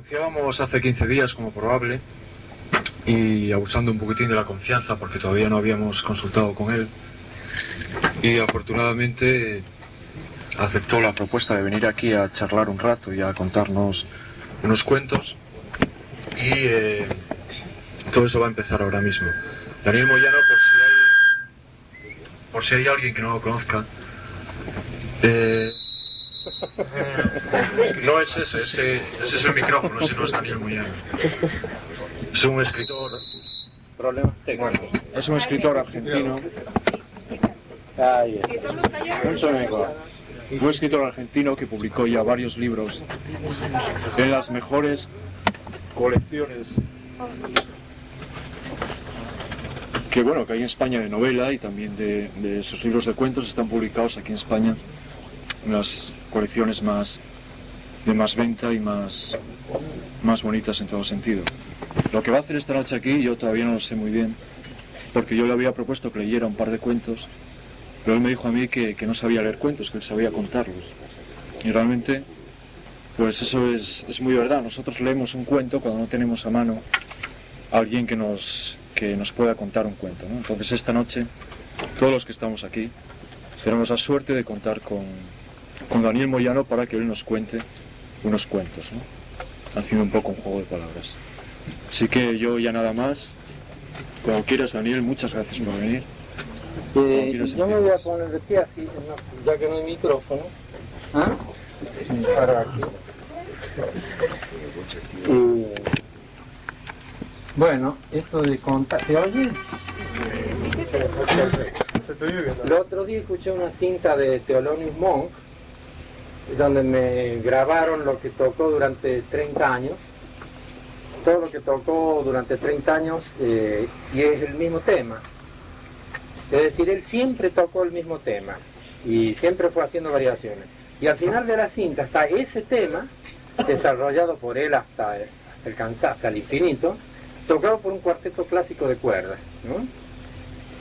anunciábamos hace 15 días como probable y abusando un poquitín de la confianza porque todavía no habíamos consultado con él, y afortunadamente aceptó la propuesta de venir aquí a charlar un rato y a contarnos unos cuentos, y todo eso va a empezar ahora mismo. Daniel Moyano, por si hay alguien que no lo conozca, no es ese es el micrófono, ese no es Daniel Moyano. Es un escritor. Problemas técnicos. Es un escritor argentino. Un escritor argentino que publicó ya varios libros en las mejores colecciones que hay en España de novela, y también de sus libros de cuentos están publicados aquí en España en las colecciones de más venta y más bonitas en todo sentido. Lo que va a hacer esta noche aquí yo todavía no lo sé muy bien, porque yo le había propuesto que leyera un par de cuentos, pero él me dijo a mí que no sabía leer cuentos, que él sabía contarlos. Y realmente, pues eso es muy verdad. Nosotros leemos un cuento cuando no tenemos a mano a alguien que nos pueda contar un cuento, ¿no? Entonces esta noche, todos los que estamos aquí, tenemos la suerte de contar con Daniel Moyano para que él nos cuente unos cuentos, ¿no? Haciendo un poco un juego de palabras. Así que yo ya nada más. Como quieras, Daniel, muchas gracias por venir. Yo me voy a poner de pie así, ya que no hay micrófono. ¿Ah? Para aquí. Bueno, esto de contar... ¿Se oye? El otro día escuché una cinta de Thelonious Monk, donde me grabaron lo que tocó durante 30 años. Todo lo que tocó durante 30 años, y es el mismo tema. Es decir, él siempre tocó el mismo tema y siempre fue haciendo variaciones. Y al final de la cinta está ese tema, desarrollado por él hasta el infinito, tocado por un cuarteto clásico de cuerdas, ¿no?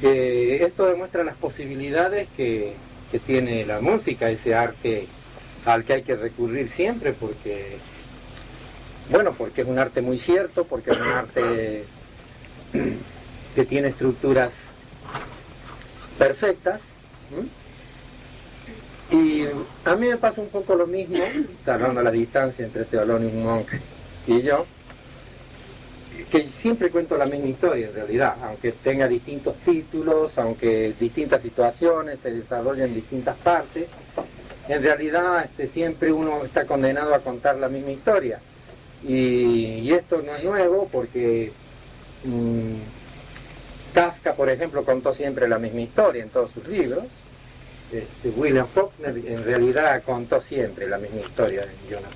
Esto demuestra las posibilidades que tiene la música, ese arte al que hay que recurrir siempre, porque es un arte muy cierto, porque es un arte que tiene estructuras perfectas. Y a mí me pasa un poco lo mismo, salvando la distancia entre Thelonious Monk y yo, que siempre cuento la misma historia en realidad, aunque tenga distintos títulos, aunque distintas situaciones se desarrollen en distintas partes. En realidad siempre uno está condenado a contar la misma historia. Y esto no es nuevo, porque Kafka, por ejemplo, contó siempre la misma historia en todos sus libros. William Faulkner en realidad contó siempre la misma historia de Jonah,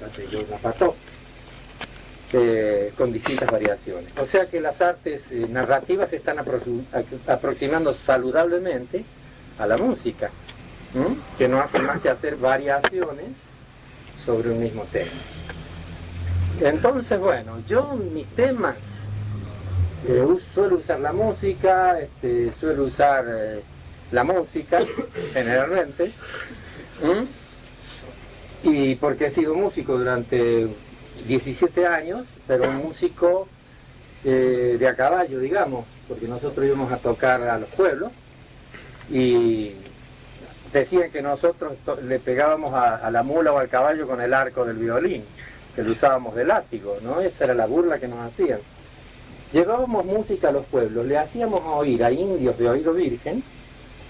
con distintas variaciones. O sea que las artes narrativas se están aproximando saludablemente a la música, que no hace más que hacer variaciones sobre un mismo tema. Entonces, yo mis temas suelo usar la música, suelo usar la música generalmente, y porque he sido músico durante 17 años, pero un músico de a caballo, digamos, porque nosotros íbamos a tocar a los pueblos y decían que nosotros le pegábamos a la mula o al caballo con el arco del violín, que lo usábamos de látigo, ¿no? Esa era la burla que nos hacían. Llevábamos música a los pueblos, le hacíamos oír a indios de oído virgen,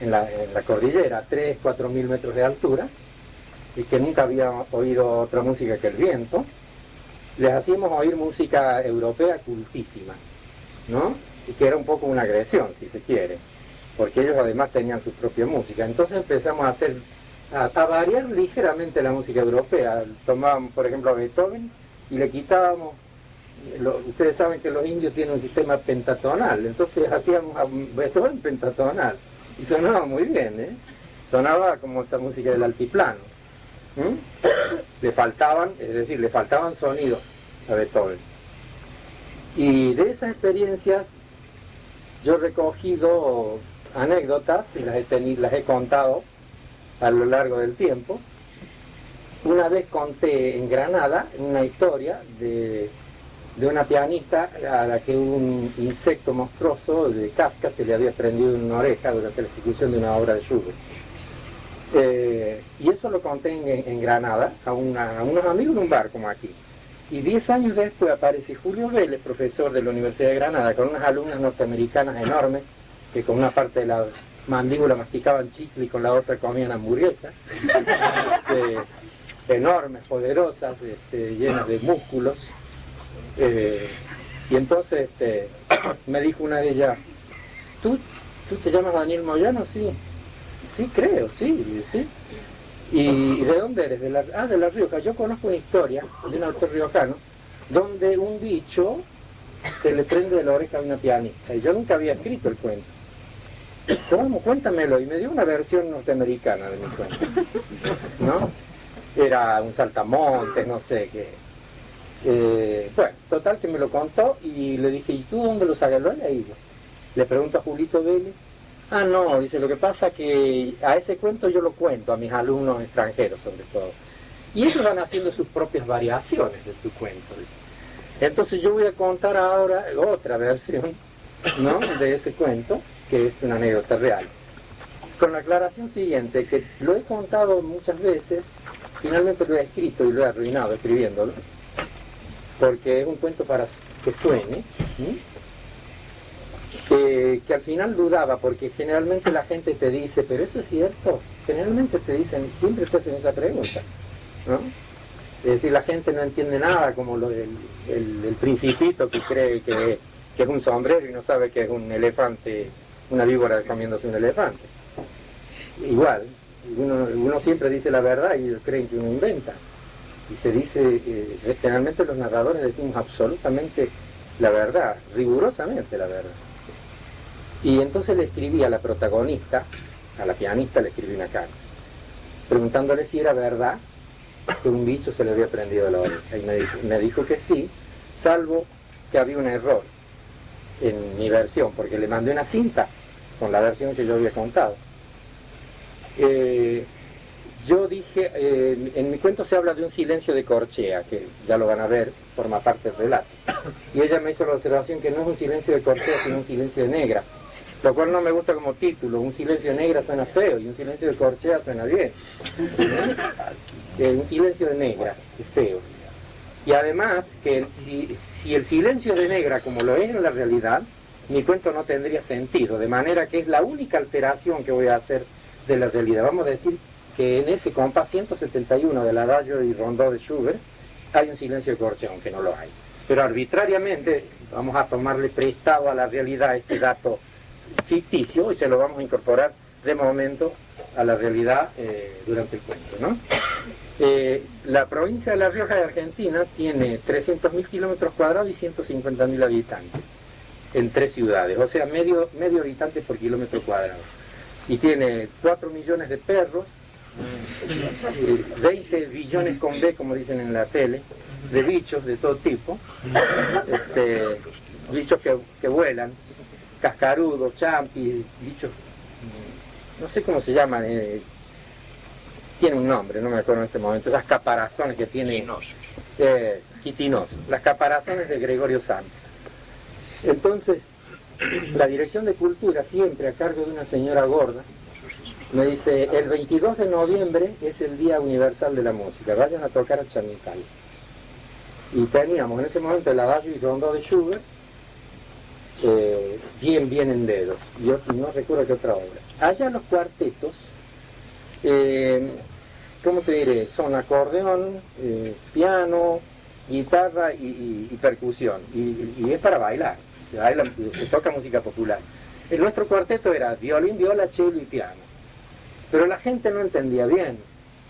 en la cordillera, a 3-4 mil metros de altura, y que nunca habían oído otra música que el viento. Les hacíamos oír música europea cultísima, ¿no? Y que era un poco una agresión, si se quiere, porque ellos además tenían su propia música. Entonces empezamos a variar ligeramente la música europea. Tomábamos, por ejemplo, a Beethoven y le quitábamos... ustedes saben que los indios tienen un sistema pentatonal, entonces hacíamos a Beethoven pentatonal y sonaba muy bien, sonaba como esa música del altiplano. Le faltaban sonidos a Beethoven. Y de esas experiencias yo he recogido anécdotas y las he contado a lo largo del tiempo, una vez conté en Granada una historia de una pianista a la que un insecto monstruoso de Kafka se le había prendido en una oreja durante la ejecución de una obra de Schubert. Y eso lo conté en Granada a unos amigos en un bar como aquí. Y 10 años después aparece Julio Vélez, profesor de la Universidad de Granada, con unas alumnas norteamericanas enormes, que con una parte de la mandíbula masticaban chicle y con la otra comían hamburguesas, enormes, poderosas, llenas de músculos. Y entonces me dijo una de ellas, ¿tú te llamas Daniel Moyano? Sí, creo, sí. ¿Y de dónde eres? de La Rioja. Yo conozco una historia de un autor riojano donde un bicho se le prende de la oreja a una pianista, y yo nunca había escrito el cuento. ¿Cómo? Cuéntamelo. Y me dio una versión norteamericana de mi cuento, ¿no? Era un saltamontes, no sé qué. Bueno, total que me lo contó y le dije, ¿y tú dónde lo sacas? Lo he leído. Le pregunto a Julito Vélez. Ah, no, dice, lo que pasa que a ese cuento yo lo cuento a mis alumnos extranjeros, sobre todo. Y ellos van haciendo sus propias variaciones de su cuento, dice. Entonces yo voy a contar ahora otra versión, ¿no?, de ese cuento, que es una anécdota real. Con la aclaración siguiente, que lo he contado muchas veces, finalmente lo he escrito y lo he arruinado escribiéndolo, porque es un cuento para que suene, que al final dudaba, porque generalmente la gente te dice, pero eso es cierto, generalmente te dicen, siempre te hacen esa pregunta, ¿no? Es decir, la gente no entiende nada, como el principito que cree que es un sombrero y no sabe que es un elefante, una víbora comiéndose un elefante. Igual, uno siempre dice la verdad y ellos creen que uno inventa. Y se dice, generalmente los narradores decimos absolutamente la verdad, rigurosamente la verdad. Y entonces le escribí a la protagonista, a la pianista, le escribí una carta, preguntándole si era verdad que un bicho se le había prendido la oreja. Y me dijo que sí, salvo que había un error en mi versión, porque le mandé una cinta con la versión que yo había contado. Yo dije, en mi cuento se habla de un silencio de corchea, que ya lo van a ver, forma parte del relato. Y ella me hizo la observación que no es un silencio de corchea, sino un silencio de negra, lo cual no me gusta como título. Un silencio de negra suena feo y un silencio de corchea suena bien. Un silencio de negra es feo. Y además, que si el silencio de negra, como lo es en la realidad, mi cuento no tendría sentido, de manera que es la única alteración que voy a hacer de la realidad. Vamos a decir que en ese compás 171 del Adagio y Rondó de Schubert hay un silencio de corchea, aunque no lo hay. Pero arbitrariamente vamos a tomarle prestado a la realidad este dato ficticio y se lo vamos a incorporar de momento a la realidad durante el cuento, ¿no? La provincia de La Rioja de Argentina tiene 300.000 kilómetros cuadrados y 150.000 habitantes en 3 ciudades, o sea, medio habitante por kilómetro cuadrado. Y tiene 4 millones de perros, 20 billones con B, como dicen en la tele, de bichos de todo tipo, bichos que vuelan, cascarudos, champis, bichos, no sé cómo se llaman, tiene un nombre, no me acuerdo en este momento, esas caparazones que tienen, quitinosos, las caparazones de Gregorio Sanz. Entonces, la Dirección de Cultura, siempre a cargo de una señora gorda, me dice, el 22 de noviembre es el Día Universal de la Música, vayan a tocar a Chamical. Y teníamos en ese momento el Adagio y Rondó de Schubert, bien en dedos, yo no recuerdo qué otra obra. Allá los cuartetos, ¿cómo te diré? Son acordeón, piano, guitarra y percusión, y es para bailar, se toca música popular. El nuestro cuarteto era violín, viola, cello y piano, pero la gente no entendía bien,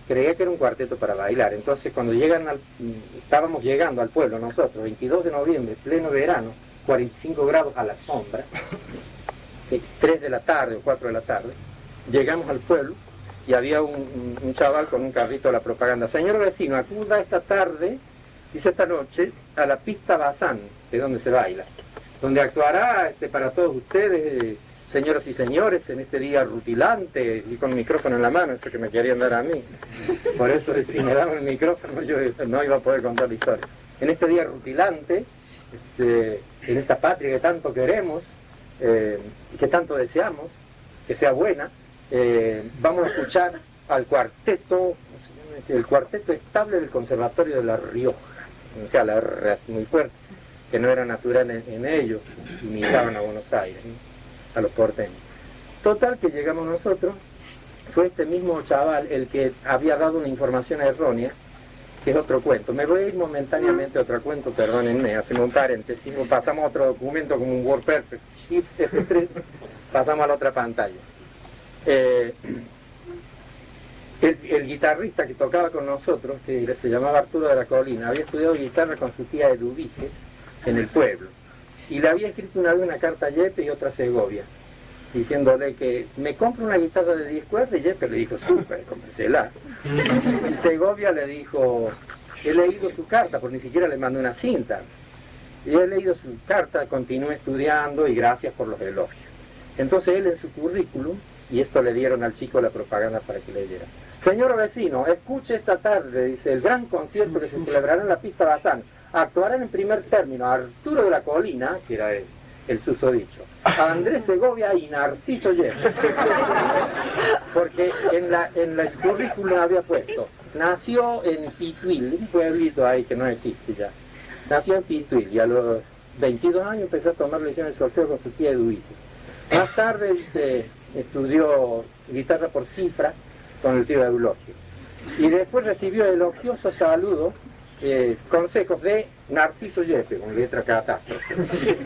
creía que era un cuarteto para bailar. Entonces cuando estábamos llegando al pueblo nosotros, 22 de noviembre, pleno verano, 45 grados a la sombra, 3 de la tarde o 4 de la tarde, llegamos al pueblo y había un chaval con un carrito de la propaganda. Señor vecino, acuda esta tarde, dice esta noche, a la pista Bazán, de donde se baila, donde actuará para todos ustedes señoras y señores, en este día rutilante, y con el micrófono en la mano, eso que me querían dar a mí. Por eso, si me daban el micrófono, yo no iba a poder contar la historia. En este día rutilante, en esta patria que tanto queremos, que tanto deseamos, que sea buena, vamos a escuchar al cuarteto, el cuarteto estable del Conservatorio de La Rioja. O sea, la R así muy fuerte, que no era natural en ellos, imitaban a Buenos Aires, ¿no? A los porteños. Total, que llegamos nosotros, fue este mismo chaval el que había dado una información errónea, que es otro cuento. Me voy a ir momentáneamente a otro cuento, perdónenme, hacemos un paréntesis, pasamos a otro documento como un WordPerfect, Shift F3, pasamos a la otra pantalla. El guitarrista que tocaba con nosotros, que se llamaba Arturo de la Colina, había estudiado guitarra con su tía Eduviges en el pueblo, y le había escrito una vez una carta a Yepe y otra a Segovia, diciéndole que me compro una guitarra de 10 cuerdas, y Yepe le dijo, súper, cómpresela. Y Segovia le dijo, he leído su carta, porque ni siquiera le mandó una cinta, y he leído su carta, continúe estudiando y gracias por los elogios. Entonces él en su currículum, y esto le dieron al chico la propaganda para que leyera: señor vecino, escuche esta tarde, dice, el gran concierto que se celebrará en la pista Bazán. Actuarán en primer término Arturo de la Colina, que era el susodicho, Andrés Segovia y Narciso Yepe. Porque en el currículum había puesto, nació en Pituil, un pueblito ahí que no existe ya. Nació en Pituil y a los 22 años empezó a tomar lecciones de solfeo con su tía Eduviges. Más tarde, dice, estudió guitarra por cifra con el tío Eulogio. Y después recibió elogioso saludo, consejos de Narciso Yepe, con letra catástrofe.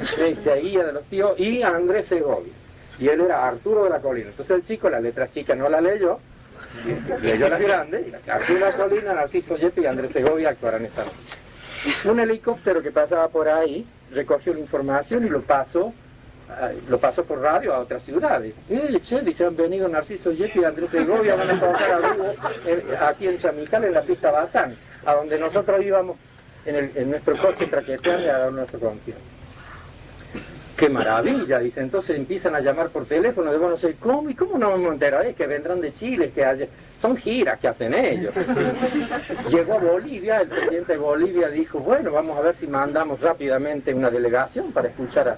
Seguía de los tíos, y Andrés Segovia. Y él era Arturo de la Colina. Entonces el chico, las letras chicas no las leyó, leyó las grandes, y Arturo de la Colina, Narciso Yepe y Andrés Segovia actuarán esta noche. Un helicóptero que pasaba por ahí recogió la información y lo pasó por radio a otras ciudades. Dice, han venido Narciso Yepe y Andrés Segovia, van a tocar a vivo aquí en Chamical, en la pista Bazán, a donde nosotros íbamos en nuestro coche traqueteando a dar nuestro concierto. ¡Qué maravilla! Dice, entonces empiezan a llamar por teléfono, de bueno, ¿cómo? ¿Y cómo no me enteraré? Que vendrán de Chile, son giras que hacen ellos. Llegó a Bolivia, el presidente de Bolivia dijo, bueno, vamos a ver si mandamos rápidamente una delegación para escuchar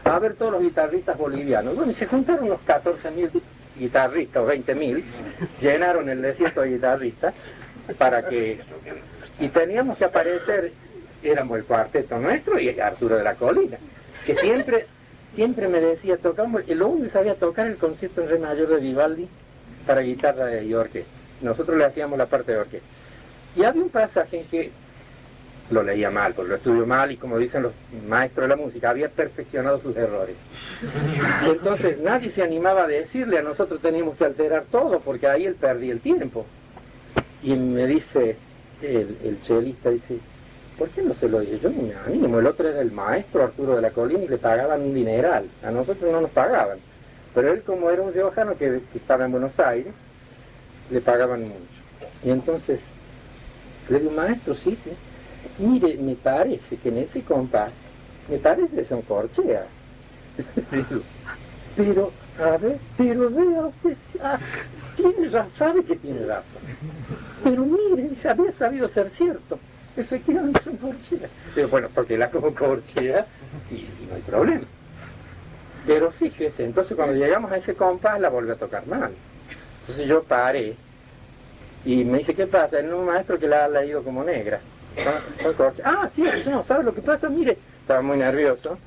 a ver todos los guitarristas bolivianos. Bueno, y se juntaron unos 14.000 guitarristas, o 20.000, llenaron el desierto de guitarristas, y teníamos que aparecer, éramos el cuarteto nuestro y Arturo de la Colina, que siempre me decía, tocamos, lo único que sabía tocar el concierto en re mayor de Vivaldi para guitarra y orquesta. Nosotros le hacíamos la parte de orquesta. Y había un pasaje en que lo leía mal, porque lo estudió mal, y como dicen los maestros de la música, había perfeccionado sus errores. Y entonces nadie se animaba a decirle, a nosotros teníamos que alterar todo, porque ahí él perdía el tiempo. Y me dice, el chelista, dice, ¿por qué no se lo dije? Yo ni me animo. El otro era el maestro Arturo de la Colina y le pagaban un dineral. A nosotros no nos pagaban. Pero él, como era un riojano que estaba en Buenos Aires, le pagaban mucho. Y entonces le digo, maestro, sí, mire, me parece que en ese compás, me parece que son corcheas. Pero, a ver, pero vea usted, sabe que tiene razón. Pero mire, había sabido ser cierto. Efectivamente son corcheas. Pero bueno, porque la como corchea y no hay problema. Pero fíjese, entonces cuando llegamos a ese compás la volví a tocar mal. Entonces yo paré y me dice, ¿qué pasa? Es un maestro que la ha leído como negra. Son corcheas. Ah, sí, no, ¿sabe lo que pasa? Mire, estaba muy nervioso.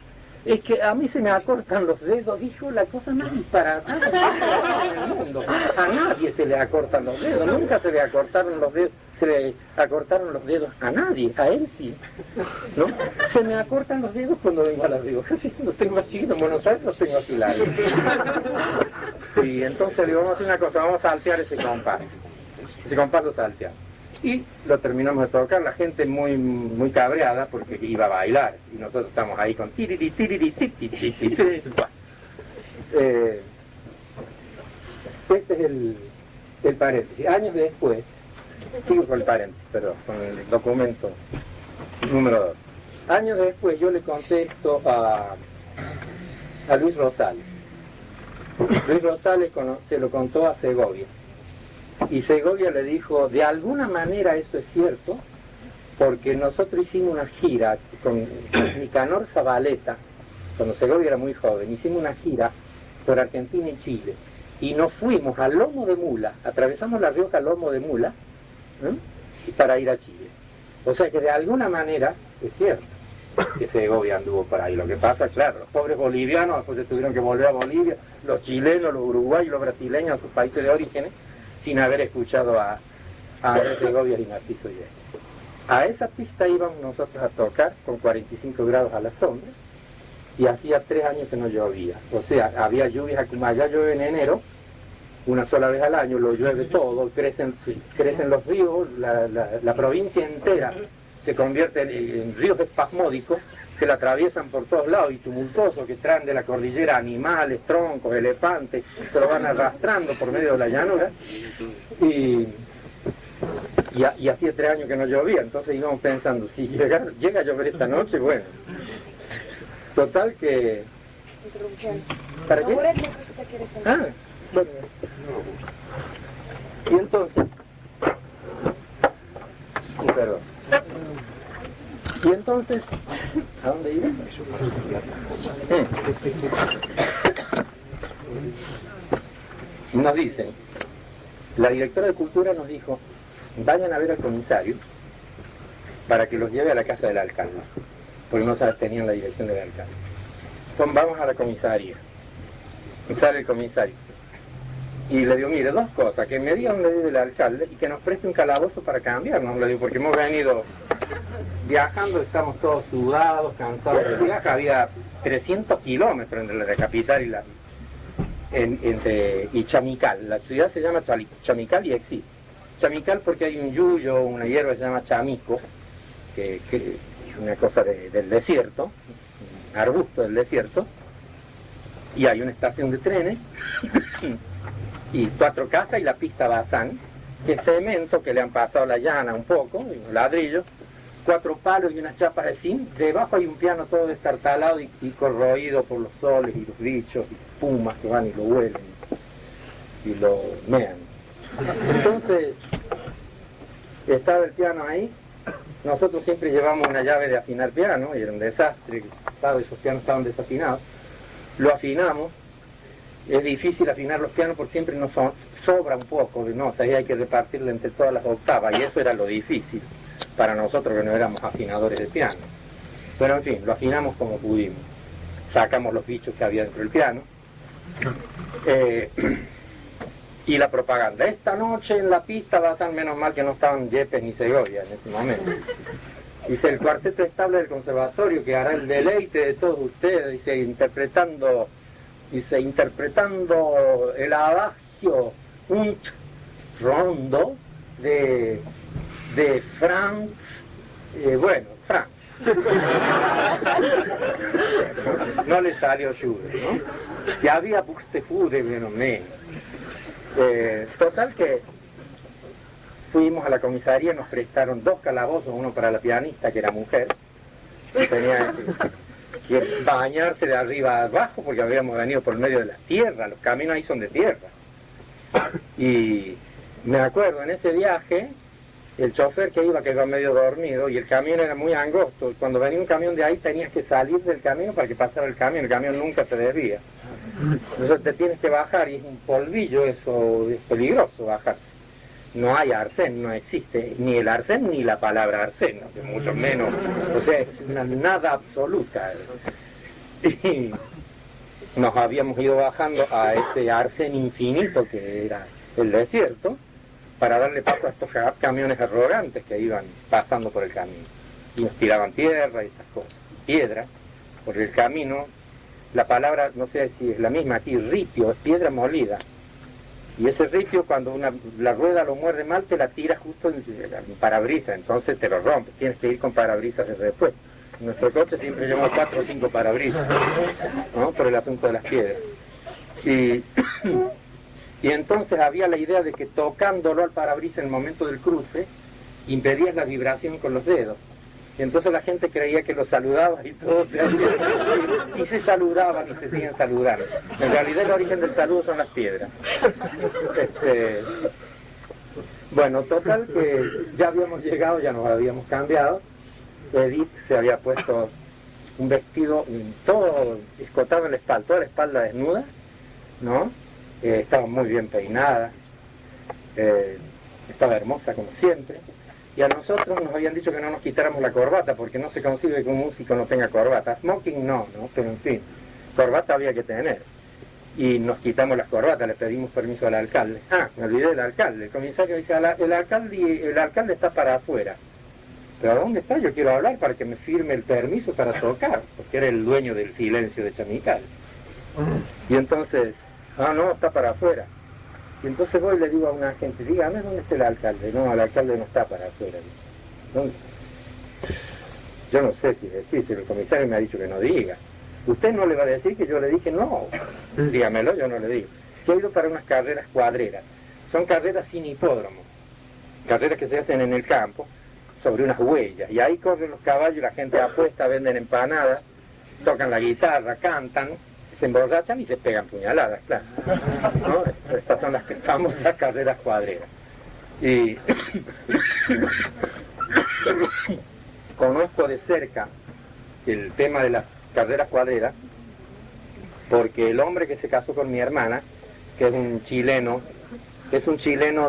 Es que a mí se me acortan los dedos, dijo, la cosa más disparatada en el mundo. A nadie se le acortan los dedos, nunca se le acortaron los dedos, a nadie, a él sí, ¿no? Se me acortan los dedos cuando vengo a la Rioja, los tengo más chiquitos, en Buenos Aires los tengo así largos. Y entonces le digo, vamos a hacer una cosa, vamos a saltear ese compás lo salteamos. Y lo terminamos de tocar, la gente muy cabreada porque iba a bailar y nosotros estamos ahí con tiriri. Este es el paréntesis. Años después, sigo con el paréntesis, perdón, con el documento número 2. Años después yo le contesto a Luis Rosales Luis Rosales se lo contó a Segovia. Y Segovia le dijo, de alguna manera eso es cierto, porque nosotros hicimos una gira con Nicanor Zabaleta, cuando Segovia era muy joven, hicimos una gira por Argentina y Chile, y nos fuimos a Lomo de Mula, atravesamos La Rioja a Lomo de Mula, para ir a Chile. O sea que de alguna manera es cierto que Segovia anduvo por ahí. Lo que pasa, claro, los pobres bolivianos después se tuvieron que volver a Bolivia, los chilenos, los uruguayos, los brasileños a sus países de orígenes, sin haber escuchado a Segovia y Narciso Yeye. A esa pista íbamos nosotros a tocar con 45 grados a la sombra, y hacía 3 años que no llovía. O sea, había lluvias, como allá llueve en enero, una sola vez al año, lo llueve todo, crecen los ríos, la provincia entera se convierte en ríos espasmódicos que la atraviesan por todos lados y tumultuosos, que traen de la cordillera animales, troncos, elefantes, se lo van arrastrando por medio de la llanura. Y hacía 3 años que no llovía, entonces íbamos pensando, si llega a llover esta noche, bueno. Total que... ¿Para qué? Ah, bueno. Y entonces... Perdón. Y entonces... ¿A dónde iba? Nos dicen, la directora de Cultura nos dijo, vayan a ver al comisario para que los lleve a la casa del alcalde, porque no tenían la dirección del alcalde. Entonces vamos a la comisaría, y sale el comisario, y le digo, mire, 2 cosas, que me diga dónde vive el alcalde y que nos preste un calabozo para cambiarnos, le digo, porque hemos venido viajando, estamos todos sudados, cansados del viaje, había 300 kilómetros entre la capital y Chamical. La ciudad se llama Chamical y existe. Chamical porque hay un yuyo, una hierba que se llama chamico, que es una cosa del desierto, un arbusto del desierto, y hay una estación de trenes, y 4 casas y la pista Bazán, que es cemento que le han pasado la llana un poco, y un ladrillo, 4 palos y unas chapas de zinc, debajo hay un piano todo destartalado y corroído por los soles y los bichos y pumas que van y lo huelen y lo mean. Entonces, estaba el piano ahí, nosotros siempre llevamos una llave de afinar piano, y era un desastre, esos pianos estaban desafinados, lo afinamos, es difícil afinar los pianos porque siempre nos sobra un poco de notas y hay que repartirla entre todas las octavas, y eso era lo difícil para nosotros que no éramos afinadores de piano. Pero en fin, lo afinamos como pudimos, sacamos los bichos que había dentro del piano, y la propaganda. Esta noche en la pista va a estar, menos mal que no estaban Yepes ni Segovia en ese momento. Dice, el cuarteto estable del conservatorio que hará el deleite de todos ustedes, dice, interpretando el adagio un rondo de Franz, Franz. No le salió Schubert, ¿no? Y había Buxtehude menos menos. Total que fuimos a la comisaría, nos prestaron 2 calabozos, uno para la pianista que era mujer, que tenía que bañarse de arriba a abajo porque habíamos venido por medio de la tierra, los caminos ahí son de tierra. Y me acuerdo, en ese viaje, el chofer que iba medio dormido y el camión era muy angosto, cuando venía un camión de ahí tenías que salir del camino para que pasara el camión nunca se desvía. Entonces te tienes que bajar y es un polvillo, eso es peligroso bajar. No hay arcén, no existe ni el arcén ni la palabra arcén, ¿no? Mucho menos, o sea, es una nada absoluta. Y nos habíamos ido bajando a ese arcén infinito que era el desierto, para darle paso a estos camiones arrogantes que iban pasando por el camino. Y nos tiraban tierra y esas cosas, piedra, porque el camino, la palabra, no sé si es la misma aquí, ripio, es piedra molida. Y ese ripio, cuando la rueda lo muerde mal, te la tira justo en el parabrisas, entonces te lo rompes, tienes que ir con parabrisas de repuesto. En nuestro coche siempre llevamos 4 o 5 parabrisas, ¿no? Por el asunto de las piedras. Y entonces había la idea de que tocándolo al parabrisas en el momento del cruce, impedías la vibración con los dedos. Y entonces la gente creía que los saludaba y todo se hacía, y se saludaban y se siguen saludando. En realidad el origen del saludo son las piedras. Bueno, total que ya habíamos llegado, ya nos habíamos cambiado. Edith se había puesto un vestido todo escotado en la espalda, toda la espalda desnuda, ¿no? Estaba muy bien peinada, estaba hermosa como siempre. Y a nosotros nos habían dicho que no nos quitáramos la corbata, porque no se concibe que un músico no tenga corbata. Smoking no, pero en fin, corbata había que tener. Y nos quitamos las corbatas, le pedimos permiso al alcalde. Me olvidé del alcalde. El comisario dice, el alcalde está para afuera. ¿Pero a dónde está? Yo quiero hablar para que me firme el permiso para tocar, porque era el dueño del silencio de Chamical. Y entonces, no, está para afuera. Y entonces voy y le digo a una agente, dígame dónde está el alcalde. No, el alcalde no está para afuera. ¿Dónde? Yo no sé si decir, si el comisario me ha dicho que no diga. Usted no le va a decir que yo le dije no. Dígamelo, yo no le digo. Se ha ido para unas carreras cuadreras. Son carreras sin hipódromo. Carreras que se hacen en el campo, sobre unas huellas. Y ahí corren los caballos, la gente apuesta, venden empanadas, tocan la guitarra, cantan, se emborrachan y se pegan puñaladas, claro. ¿No? Estas son las famosas carreras cuadreras. Y conozco de cerca el tema de las carreras cuadreras, porque el hombre que se casó con mi hermana, que es un chileno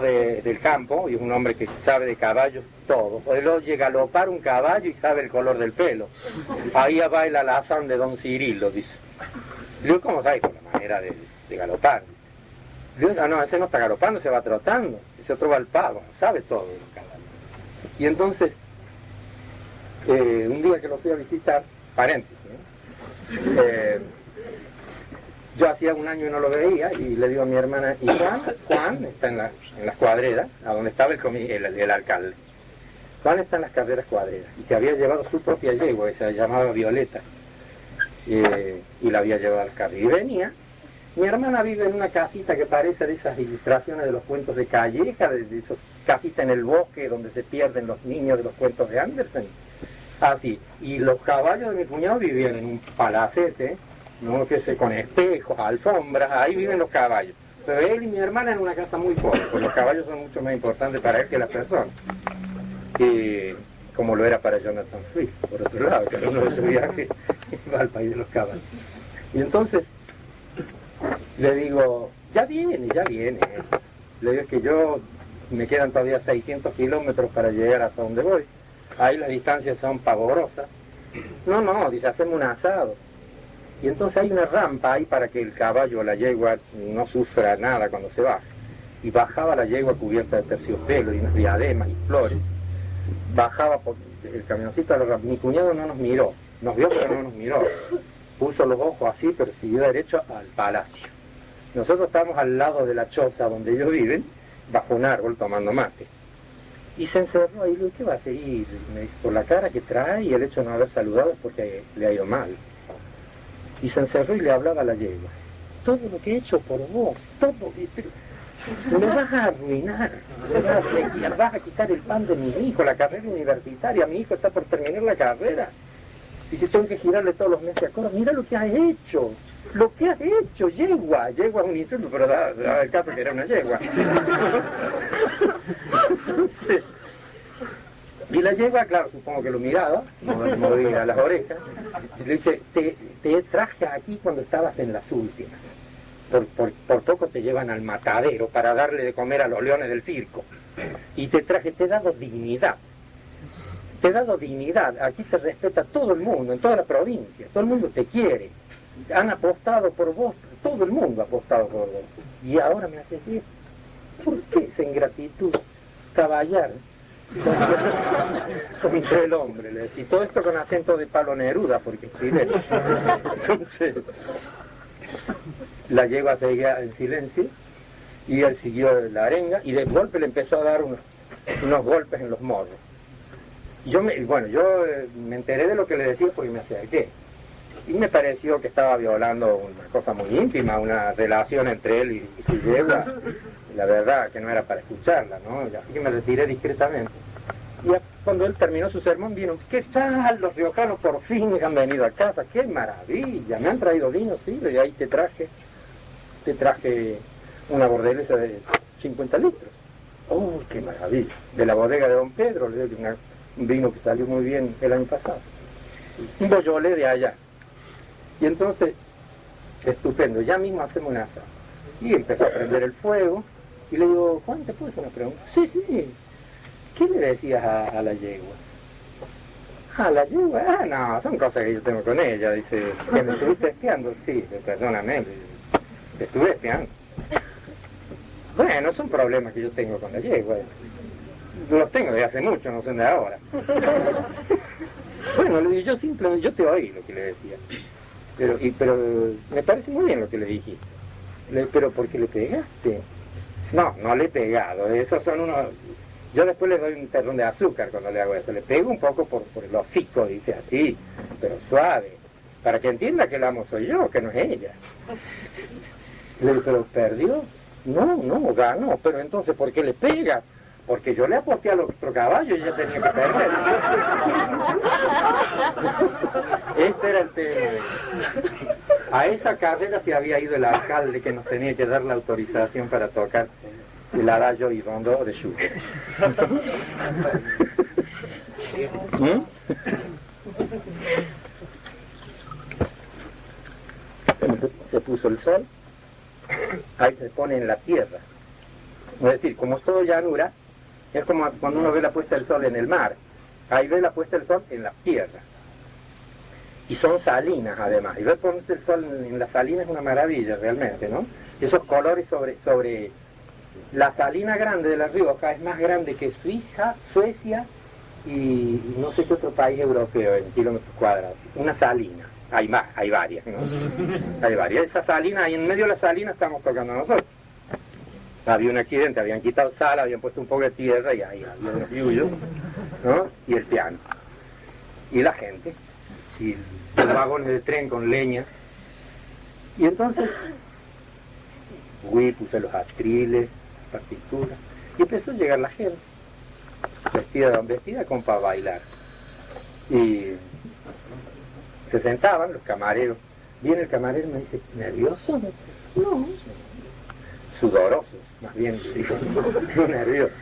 del campo, y es un hombre que sabe de caballos todo. Él oye galopar un caballo y sabe el color del pelo. Ahí va el alazán de don Cirilo, dice. Le digo, ¿cómo sabe? Por la manera de galopar. Le digo, no, ese no está galopando, se va trotando. Ese otro va al pavo, sabe todo de los caballos. Y entonces, un día que lo fui a visitar, paréntesis, ¿no? Yo hacía un año y no lo veía, y le digo a mi hermana, ¿y Juan está en las cuadreras, a donde estaba el alcalde? Juan está en las carreras cuadreras, y se había llevado su propia yegua, que se llamaba Violeta, y la había llevado al carril. Y venía, mi hermana vive en una casita que parece de esas ilustraciones de los cuentos de Calleja, de esos casitas en el bosque donde se pierden los niños de los cuentos de Andersen. Así, y los caballos de mi cuñado vivían en un palacete, ¿no? Que sé, con espejos, alfombras, ahí viven los caballos. Pero él y mi hermana en una casa muy pobre, porque los caballos son mucho más importantes para él que las personas. Como lo era para Jonathan Swift, por otro lado, que uno de su viaje va al país de los caballos. Y entonces le digo, ya viene. Le digo que me quedan todavía 600 kilómetros para llegar hasta donde voy. Ahí las distancias son pavorosas. No, dice, hacemos un asado. Y entonces hay una rampa ahí para que el caballo o la yegua no sufra nada cuando se baja. Y bajaba la yegua cubierta de terciopelo y unas diademas y flores. Bajaba por el camioncito a la rampa. Mi cuñado no nos miró, nos vio pero no nos miró. Puso los ojos así, pero siguió derecho al palacio. Nosotros estábamos al lado de la choza donde ellos viven, bajo un árbol tomando mate. Y se encerró ahí, le digo, ¿qué va a seguir? Me dice, por la cara que trae y el hecho de no haber saludado es porque le ha ido mal. Y se encerró y le hablaba a la yegua. Todo lo que he hecho por vos, todo, me vas a arruinar, vas a quitar el pan de mi hijo, la carrera universitaria, mi hijo está por terminar la carrera. Y si tengo que girarle todos los meses a coro, mira lo que has hecho, yegua es un insulto, pero da el caso que era una yegua. Entonces, y la yegua, claro, supongo que lo miraba, movía las orejas, y le dice, te traje aquí cuando estabas en las últimas. Por poco te llevan al matadero para darle de comer a los leones del circo. Y te he dado dignidad. Aquí te respeta todo el mundo, en toda la provincia, todo el mundo te quiere. Han apostado por vos, todo el mundo ha apostado por vos. Y ahora me haces esto. ¿Por qué esa ingratitud? Caballar. Como el hombre, le decía. Todo esto con acento de Pablo Neruda, porque es chileno. Entonces, la yegua seguía en silencio y él siguió la arenga y de golpe le empezó a dar unos golpes en los morros. Y yo me enteré de lo que le decía porque me acerqué. Y me pareció que estaba violando una cosa muy íntima, una relación entre él y su yegua. La verdad que no era para escucharla, ¿no? Así que me retiré discretamente. Y cuando él terminó su sermón vino, ¿qué tal? Los riojanos por fin han venido a casa, qué maravilla, me han traído vino, sí, de ahí te traje una bordelesa de 50 litros. ¡Oh, qué maravilla! De la bodega de Don Pedro, le doy un vino que salió muy bien el año pasado. Un Beaujolais de allá. Y entonces, estupendo, ya mismo hacemos un asado. Y empezó a prender el fuego, y le digo, Juan, ¿te puedo hacer una pregunta? Sí, sí. ¿Qué le decías a la yegua? ¿A la yegua? Ah, no, son cosas que yo tengo con ella. Dice, ¿que me estuviste espiando? Sí, perdóname, te estuve espiando. Bueno, son problemas que yo tengo con la yegua. Los tengo desde hace mucho, no son de ahora. Bueno, le digo, yo te oí lo que le decía. Pero me parece muy bien lo que le dijiste. Pero ¿por qué le pegaste? No le he pegado. Esos son unos... Yo después le doy un terrón de azúcar cuando le hago eso. Le pego un poco por el hocico, dice así, pero suave. Para que entienda que el amo soy yo, que no es ella. Le digo, ¿pero perdió? No, ganó. Pero entonces, ¿por qué le pega? Porque yo le aposté al otro caballo y ella tenía que perder. Este era el tema. A esa carrera se había ido el alcalde que nos tenía que dar la autorización para tocar el adagio y rondó de Schubert. Se puso el sol, ahí se pone en la tierra. Es decir, como es todo llanura, es como cuando uno ve la puesta del sol en el mar. Ahí ve la puesta del sol en la tierra. Y son salinas además. Y ver ponerse el sol en la salina es una maravilla realmente, ¿no? Esos colores sobre la salina grande de La Rioja es más grande que Suiza, Suecia y no sé qué otro país europeo en kilómetros cuadrados. Una salina. Hay más, hay varias, ¿no? Hay varias. Esa salina, y en medio de la salina estamos tocando nosotros. Había un accidente, habían quitado sal, habían puesto un poco de tierra y ahí había unos yuyos, ¿no? Y el piano. Y la gente. Y los vagones de tren con leña. Y entonces, puse los atriles, partituras, y empezó a llegar la gente, vestida como para bailar. Y se sentaban los camareros. Viene el camarero y me dice, ¿nervioso? No, sudorosos, más bien, digo, no nerviosos.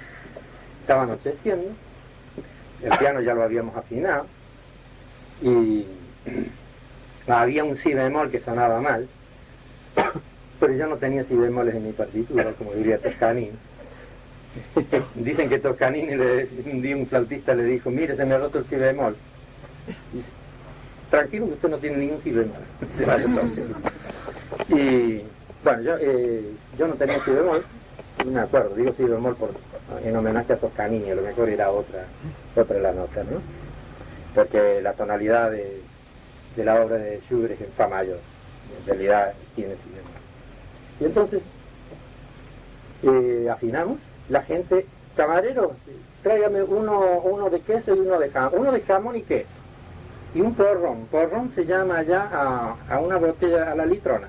Estaba anocheciendo, el piano ya lo habíamos afinado, y había un si bemol que sonaba mal, pero yo no tenía si bemoles en mi partitura, como diría Toscanini. Dicen que Toscanini un día un flautista le dijo, mire, se me ha roto el si bemol. Dice, tranquilo que usted no tiene ningún si bemol. Y bueno, yo no tenía si bemol, no me acuerdo, digo si bemol en homenaje a Toscanini, a lo mejor era otra la nota, ¿no? Porque la tonalidad de la obra de Schubert es en fa mayor, en realidad tiene si bemol. Y entonces afinamos, la gente, camarero, tráigame uno de queso y uno de jamón y queso, y un porrón. Porrón se llama allá a una botella, a la litrona,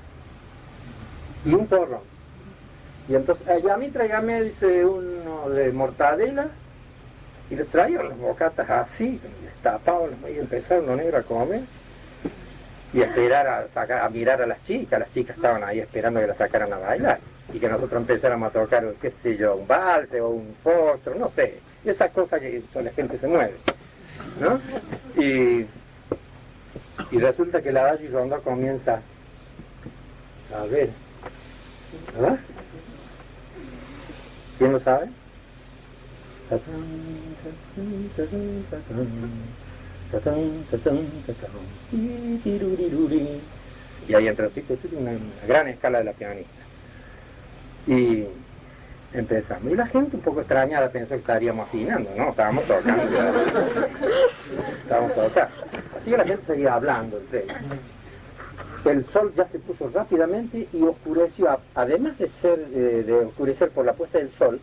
y un porrón. Y entonces, a mí tráigame, dice, uno de mortadela, y le traía las bocatas así, destapados, y empezaron los negros a comer, y a esperar a mirar a las chicas estaban ahí esperando que las sacaran a bailar, y que nosotros empezáramos a tocar, qué sé yo, un valse o un foxtrot, no sé, esas cosas que la gente se mueve, ¿no? Y resulta que la adagio y rondó comienza, a ver, ¿verdad? ¿Quién lo sabe? Y ahí entra una gran escala de la pianista. Y empezamos. Y la gente un poco extrañada pensó que estaríamos afinando, ¿no? Estábamos tocando. Así que la gente seguía hablando entre ellos. El sol ya se puso rápidamente y oscureció, además de oscurecer por la puesta del sol,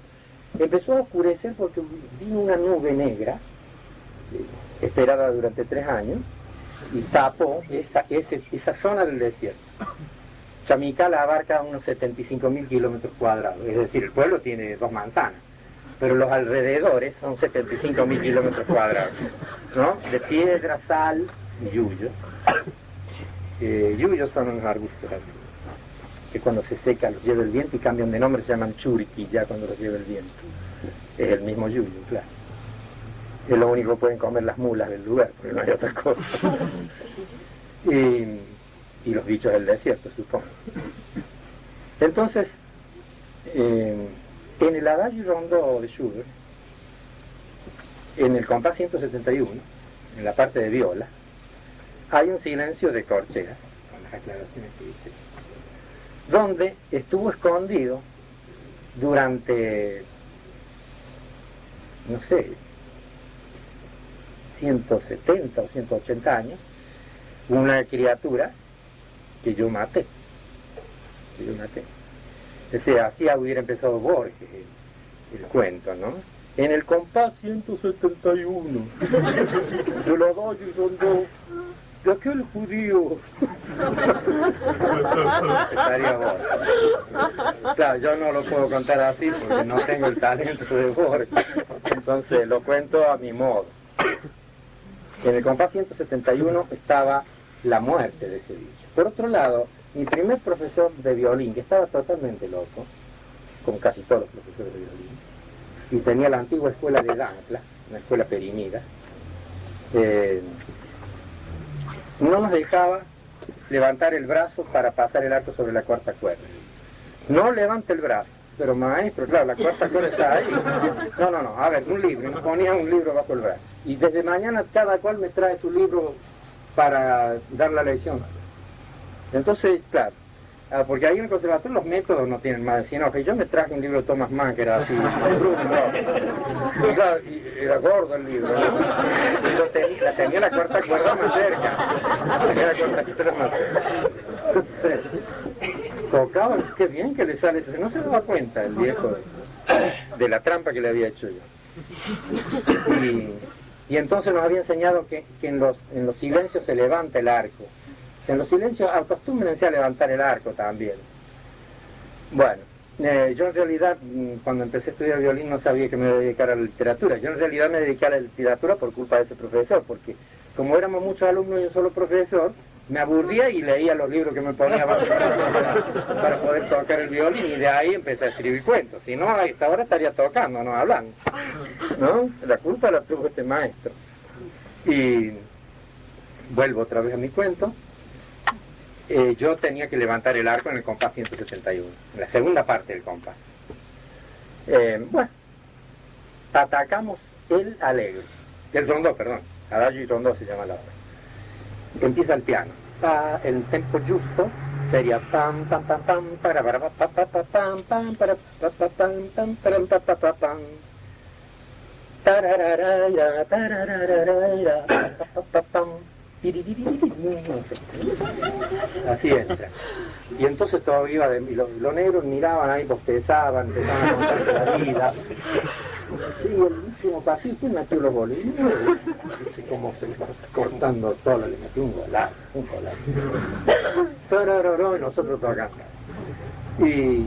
empezó a oscurecer porque vino una nube negra, esperada durante 3 años, y tapó esa zona del desierto. Chamical abarca unos 75.000 kilómetros cuadrados, es decir, el pueblo tiene 2 manzanas, pero los alrededores son 75.000 kilómetros cuadrados, ¿no? De piedra, sal y yuyos. Yuyos son unos arbustos así, que cuando se seca los lleva el viento y cambian de nombre, se llaman churiqui ya cuando los lleva el viento. Es el mismo yuyo, claro. Es lo único que pueden comer las mulas del lugar, porque no hay otra cosa. Y los bichos del desierto, supongo. Entonces, en el Adagio Rondó de Schubert, en el compás 171, en la parte de viola, hay un silencio de corcheas, con las aclaraciones que hice, donde estuvo escondido durante, no sé, 170 o 180 años, una criatura que yo maté. O sea, así hubiera empezado Borges el cuento, ¿no? En el compás 171 de la Adagio Rondó de aquel judío. Estaría Borges. Claro, yo no lo puedo contar así porque no tengo el talento de Borges. Entonces lo cuento a mi modo. En el compás 171 estaba la muerte de ese bicho. Por otro lado, mi primer profesor de violín, que estaba totalmente loco, como casi todos los profesores de violín, y tenía la antigua escuela de Dancla, una escuela perimida, no nos dejaba levantar el brazo para pasar el arco sobre la cuarta cuerda. No levante el brazo. Pero maestro, claro, la cuarta cuerda está ahí. No, a ver, un libro, nos ponía un libro bajo el brazo. Y desde mañana cada cual me trae su libro para dar la lección. Entonces, claro, porque ahí en el conservatorio los métodos no tienen más de 100 hojas. Y yo me traje un libro de Thomas Mann que era así, y claro, y era gordo el libro, ¿no? Y tenía la cuarta cuerda más cerca. Tenía la cuarta cuerda más cerca. Entonces, tocaba, qué bien que le sale eso. No se daba cuenta el viejo de la trampa que le había hecho yo. Y entonces nos había enseñado que en los silencios se levanta el arco. En los silencios acostúmbrense a levantar el arco también. Bueno, yo en realidad cuando empecé a estudiar violín no sabía que me iba a dedicar a la literatura. Yo en realidad me dediqué a la literatura por culpa de ese profesor, porque como éramos muchos alumnos y un solo profesor, me aburría y leía los libros que me ponía para poder tocar el violín, y de ahí empecé a escribir cuentos. Si no, a esta hora estaría tocando, no hablando, ¿no? La culpa la tuvo este maestro. Y vuelvo otra vez a mi cuento. Yo tenía que levantar el arco en el compás 171, en la segunda parte del compás. Bueno, atacamos el alegro, el rondó, perdón, Adagio y Rondó se llama la obra. Empieza el piano, el tempo justo sería pam pam pam pam para pam pam pam pam pam para pam pam pam pam pam pam pam tararara tararara pam pam. Así entra. Y entonces todo iba de mí. Los negros miraban ahí, bostezaban, empezaban a contarse la vida. Sí, el último pasito metió los bolillos. Así como se iba cortando todo, le metió un golazo. Y nosotros tocando. Y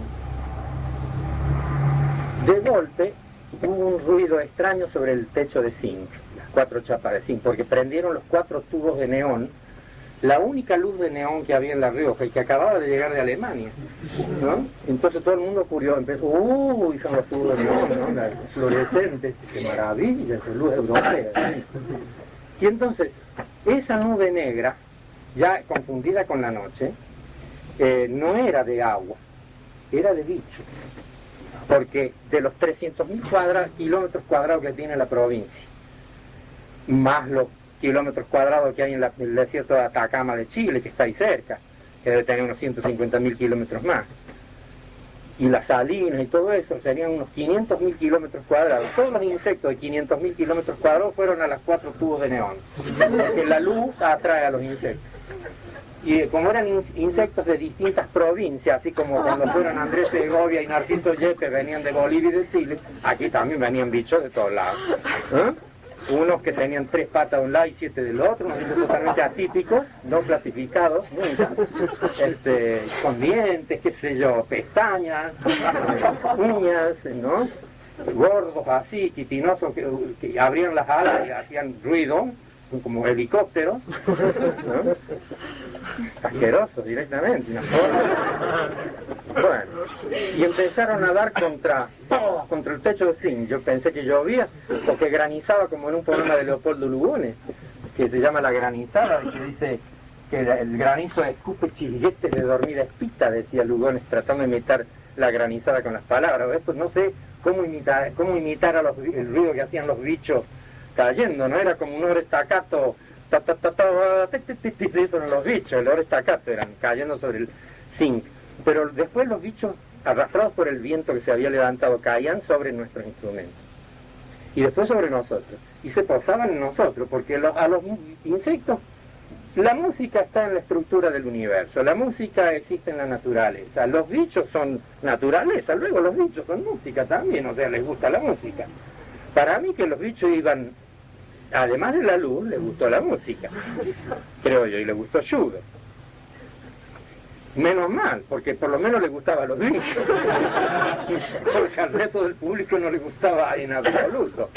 de golpe hubo un ruido extraño sobre el techo de zinc. 4 chapas de zinc, porque prendieron los 4 tubos de neón, la única luz de neón que había en La Rioja y que acababa de llegar de Alemania, ¿no? Entonces todo el mundo curioso empezó, son los tubos de neón, ¿no? Las fluorescentes, qué maravilla, esa luz europea. Y entonces, esa nube negra, ya confundida con la noche, no era de agua, era de bicho, porque de los 300.000 kilómetros cuadrados que tiene la provincia, más los kilómetros cuadrados que hay en el desierto de Atacama de Chile, que está ahí cerca, que debe tener unos 150.000 kilómetros más, y las salinas y todo eso, serían unos 500.000 kilómetros cuadrados. Todos los insectos de 500.000 kilómetros cuadrados fueron a las 4 tubos de neón, porque la luz atrae a los insectos. Y como eran insectos de distintas provincias, así como cuando fueron Andrés Segovia y Narciso Yepes venían de Bolivia y de Chile, aquí también venían bichos de todos lados. Unos que tenían 3 patas de un lado y 7 del otro, unos bichos totalmente atípicos, no clasificados, nunca, con dientes, qué sé yo, pestañas, uñas, ¿no? gordos así, quitinosos, que abrían las alas y hacían ruido, como helicópteros, ¿no? Asquerosos directamente, ¿no? Bueno, y empezaron a dar contra el techo de zinc. Yo pensé que llovía o que granizaba, como en un poema de Leopoldo Lugones, que se llama La granizada, y que dice que el granizo escupe chilguetes de dormida espita, decía Lugones, tratando de imitar la granizada con las palabras. Esto no sé cómo imitar el ruido que hacían los bichos cayendo, ¿no? Era como un ore staccato, eso eran los bichos, el ore staccato eran cayendo sobre el zinc. Pero después los bichos, arrastrados por el viento que se había levantado, caían sobre nuestros instrumentos. Y después sobre nosotros. Y se posaban en nosotros, porque a los insectos, la música está en la estructura del universo, la música existe en la naturaleza, los bichos son naturaleza, luego los bichos son música también, o sea, les gusta la música. Para mí que los bichos iban, además de la luz, les gustó la música, creo yo, y les gustó Schubert. Menos mal, porque por lo menos les gustaba a los bichos, porque al resto del público no les gustaba en absoluto.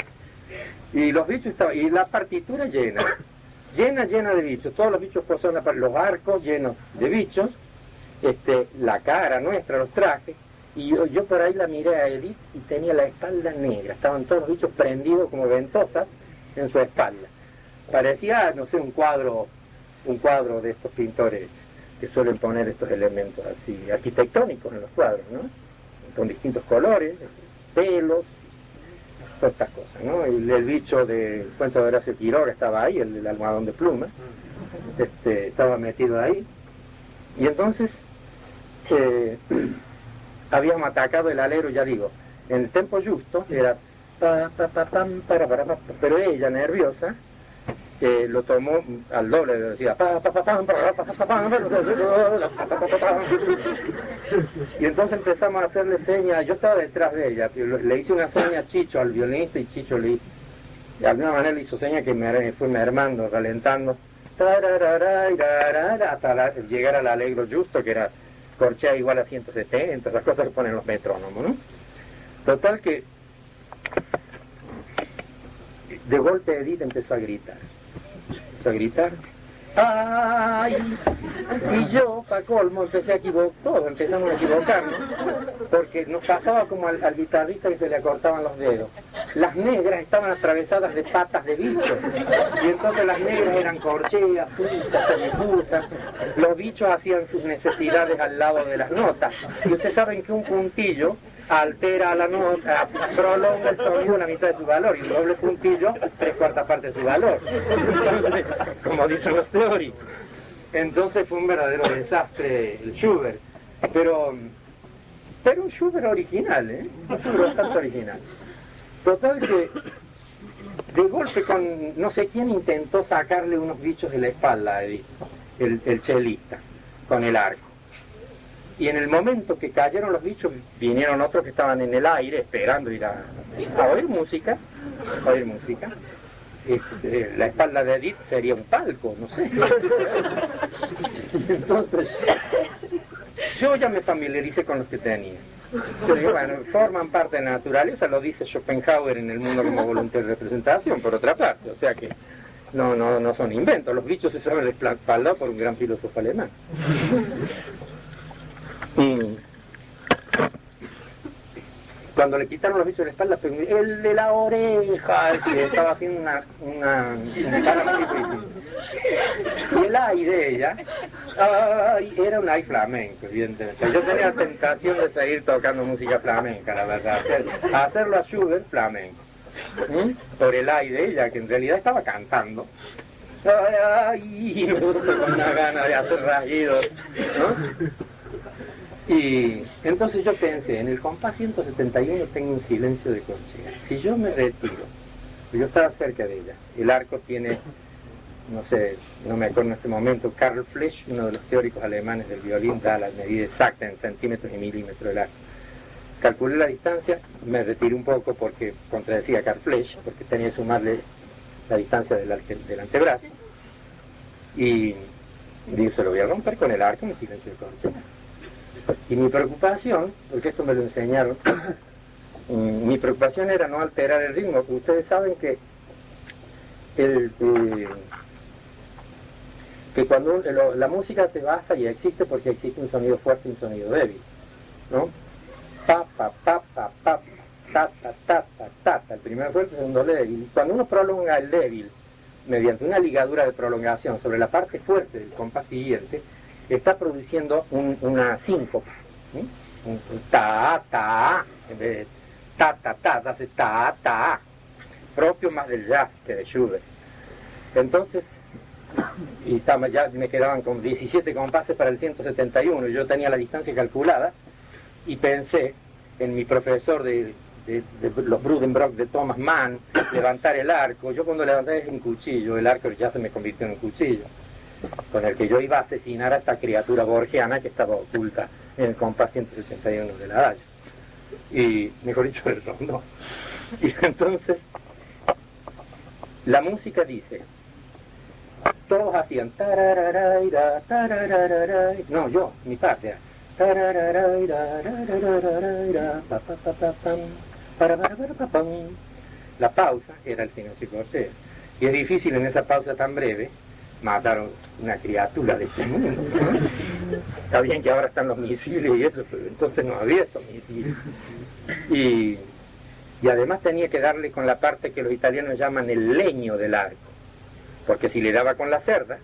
Y los bichos estaban, y la partitura llena de bichos, todos los bichos posaban, los arcos llenos de bichos, la cara nuestra, los trajes, y yo por ahí la miré a Edith y tenía la espalda negra, estaban todos los bichos prendidos como ventosas en su espalda. Parecía, no sé, un cuadro de estos pintores que suelen poner estos elementos así arquitectónicos en los cuadros, ¿no? Con distintos colores, pelos, todas estas cosas, ¿no? El bicho del cuento de Horacio Quiroga estaba ahí, el almohadón de pluma, estaba metido ahí, y entonces habíamos atacado el alero, ya digo, en el tempo justo, era pa, pa, pa, pam, para, pero ella, nerviosa, lo tomó al doble, decía pa, pa, pa, pam, pa, pa, pa, pam, y entonces empezamos a hacerle señas. Yo estaba detrás de ella, le hice una seña a Chicho, al violinista, y Chicho de alguna manera le hizo seña que me fue mermando, ralentando, hasta llegar al allegro justo, que era corchea igual a 170, esas cosas que ponen los metrónomos, ¿no? Total que de golpe Edith empezó a gritar, ¡ay! Y yo, para colmo, empezamos a equivocarnos, porque nos pasaba como al guitarrista que se le acortaban los dedos. Las negras estaban atravesadas de patas de bichos, y entonces las negras eran corcheas, pulsas, semipulsas. Los bichos hacían sus necesidades al lado de las notas, y ustedes saben que un puntillo altera la nota, prolonga el sonido a la mitad de su valor, y un doble puntillo 3/4 parte de su valor, como dicen los teóricos. Entonces fue un verdadero desastre el Schubert, pero un Schubert original, un Schubert bastante original. Total que de golpe con no sé quién intentó sacarle unos bichos de la espalda a Edith, el chelista, con el arco. Y en el momento que cayeron los bichos, vinieron otros que estaban en el aire esperando ir a oír música. La espalda de Edith sería un palco, no sé. Entonces, yo ya me familiaricé con los que tenía. Yo digo, bueno, forman parte de la naturaleza, lo dice Schopenhauer en El mundo como voluntad de representación, por otra parte, o sea que no son inventos, los bichos se saben respaldar por un gran filósofo alemán. Cuando le quitaron los bichos de la espalda, el de la oreja, que estaba haciendo una cara muy difícil. Y el ay de ella, era un ay flamenco, evidentemente. Yo tenía la tentación de seguir tocando música flamenca, la verdad, hacerlo a Schubert flamenco. Por el ay de ella, que en realidad estaba cantando. Ay, con una gana de hacer rayidos, ¿no? Y entonces yo pensé, en el compás 171 tengo un silencio de corchea. Si yo me retiro, yo estaba cerca de ella, el arco tiene, no sé, no me acuerdo en este momento, Karl Flesch, uno de los teóricos alemanes del violín, da la medida exacta en centímetros y milímetros del arco. Calculé la distancia, me retiré un poco porque contradecía a Karl Flesch, porque tenía que sumarle la distancia del antebrazo, y digo, se lo voy a romper con el arco en el silencio de corchea. Y mi preocupación, porque esto me lo enseñaron Mi preocupación era no alterar el ritmo, porque ustedes saben que que cuando la música se basa y existe porque existe un sonido fuerte y un sonido débil, ¿no? Pa, pa, pa, pa, pa, ta, ta, ta, ta, ta, ta, el primero fuerte, el segundo débil. Cuando uno prolonga el débil mediante una ligadura de prolongación sobre la parte fuerte del compás siguiente, está produciendo una síncopa, ¿sí? Un ta, ta, en vez de ta, ta, ta, hace ta, ta, propio más del jazz que de Schubert. Entonces, ya me quedaban como 17 compases para el 171, y yo tenía la distancia calculada, y pensé en mi profesor de los Brudenbrock de Thomas Mann, levantar el arco. Yo cuando levanté un cuchillo, el arco ya se me convirtió en un cuchillo, con el que yo iba a asesinar a esta criatura borgiana que estaba oculta en el compás 171 del adagio. Y, mejor dicho, el rondo. Y entonces, la música dice, todos hacían tarararaira, tarararaira, no, yo, mi parte era tarararaira, pa, pa, pa, pa, pam, para, pa, pam. La pausa era el silencio cortés, y es difícil en esa pausa tan breve matar a una criatura de este mundo, ¿no? Está bien que ahora están los misiles y eso, pero entonces no había estos misiles. Y además tenía que darle con la parte que los italianos llaman el leño del arco, porque si le daba con la cerda,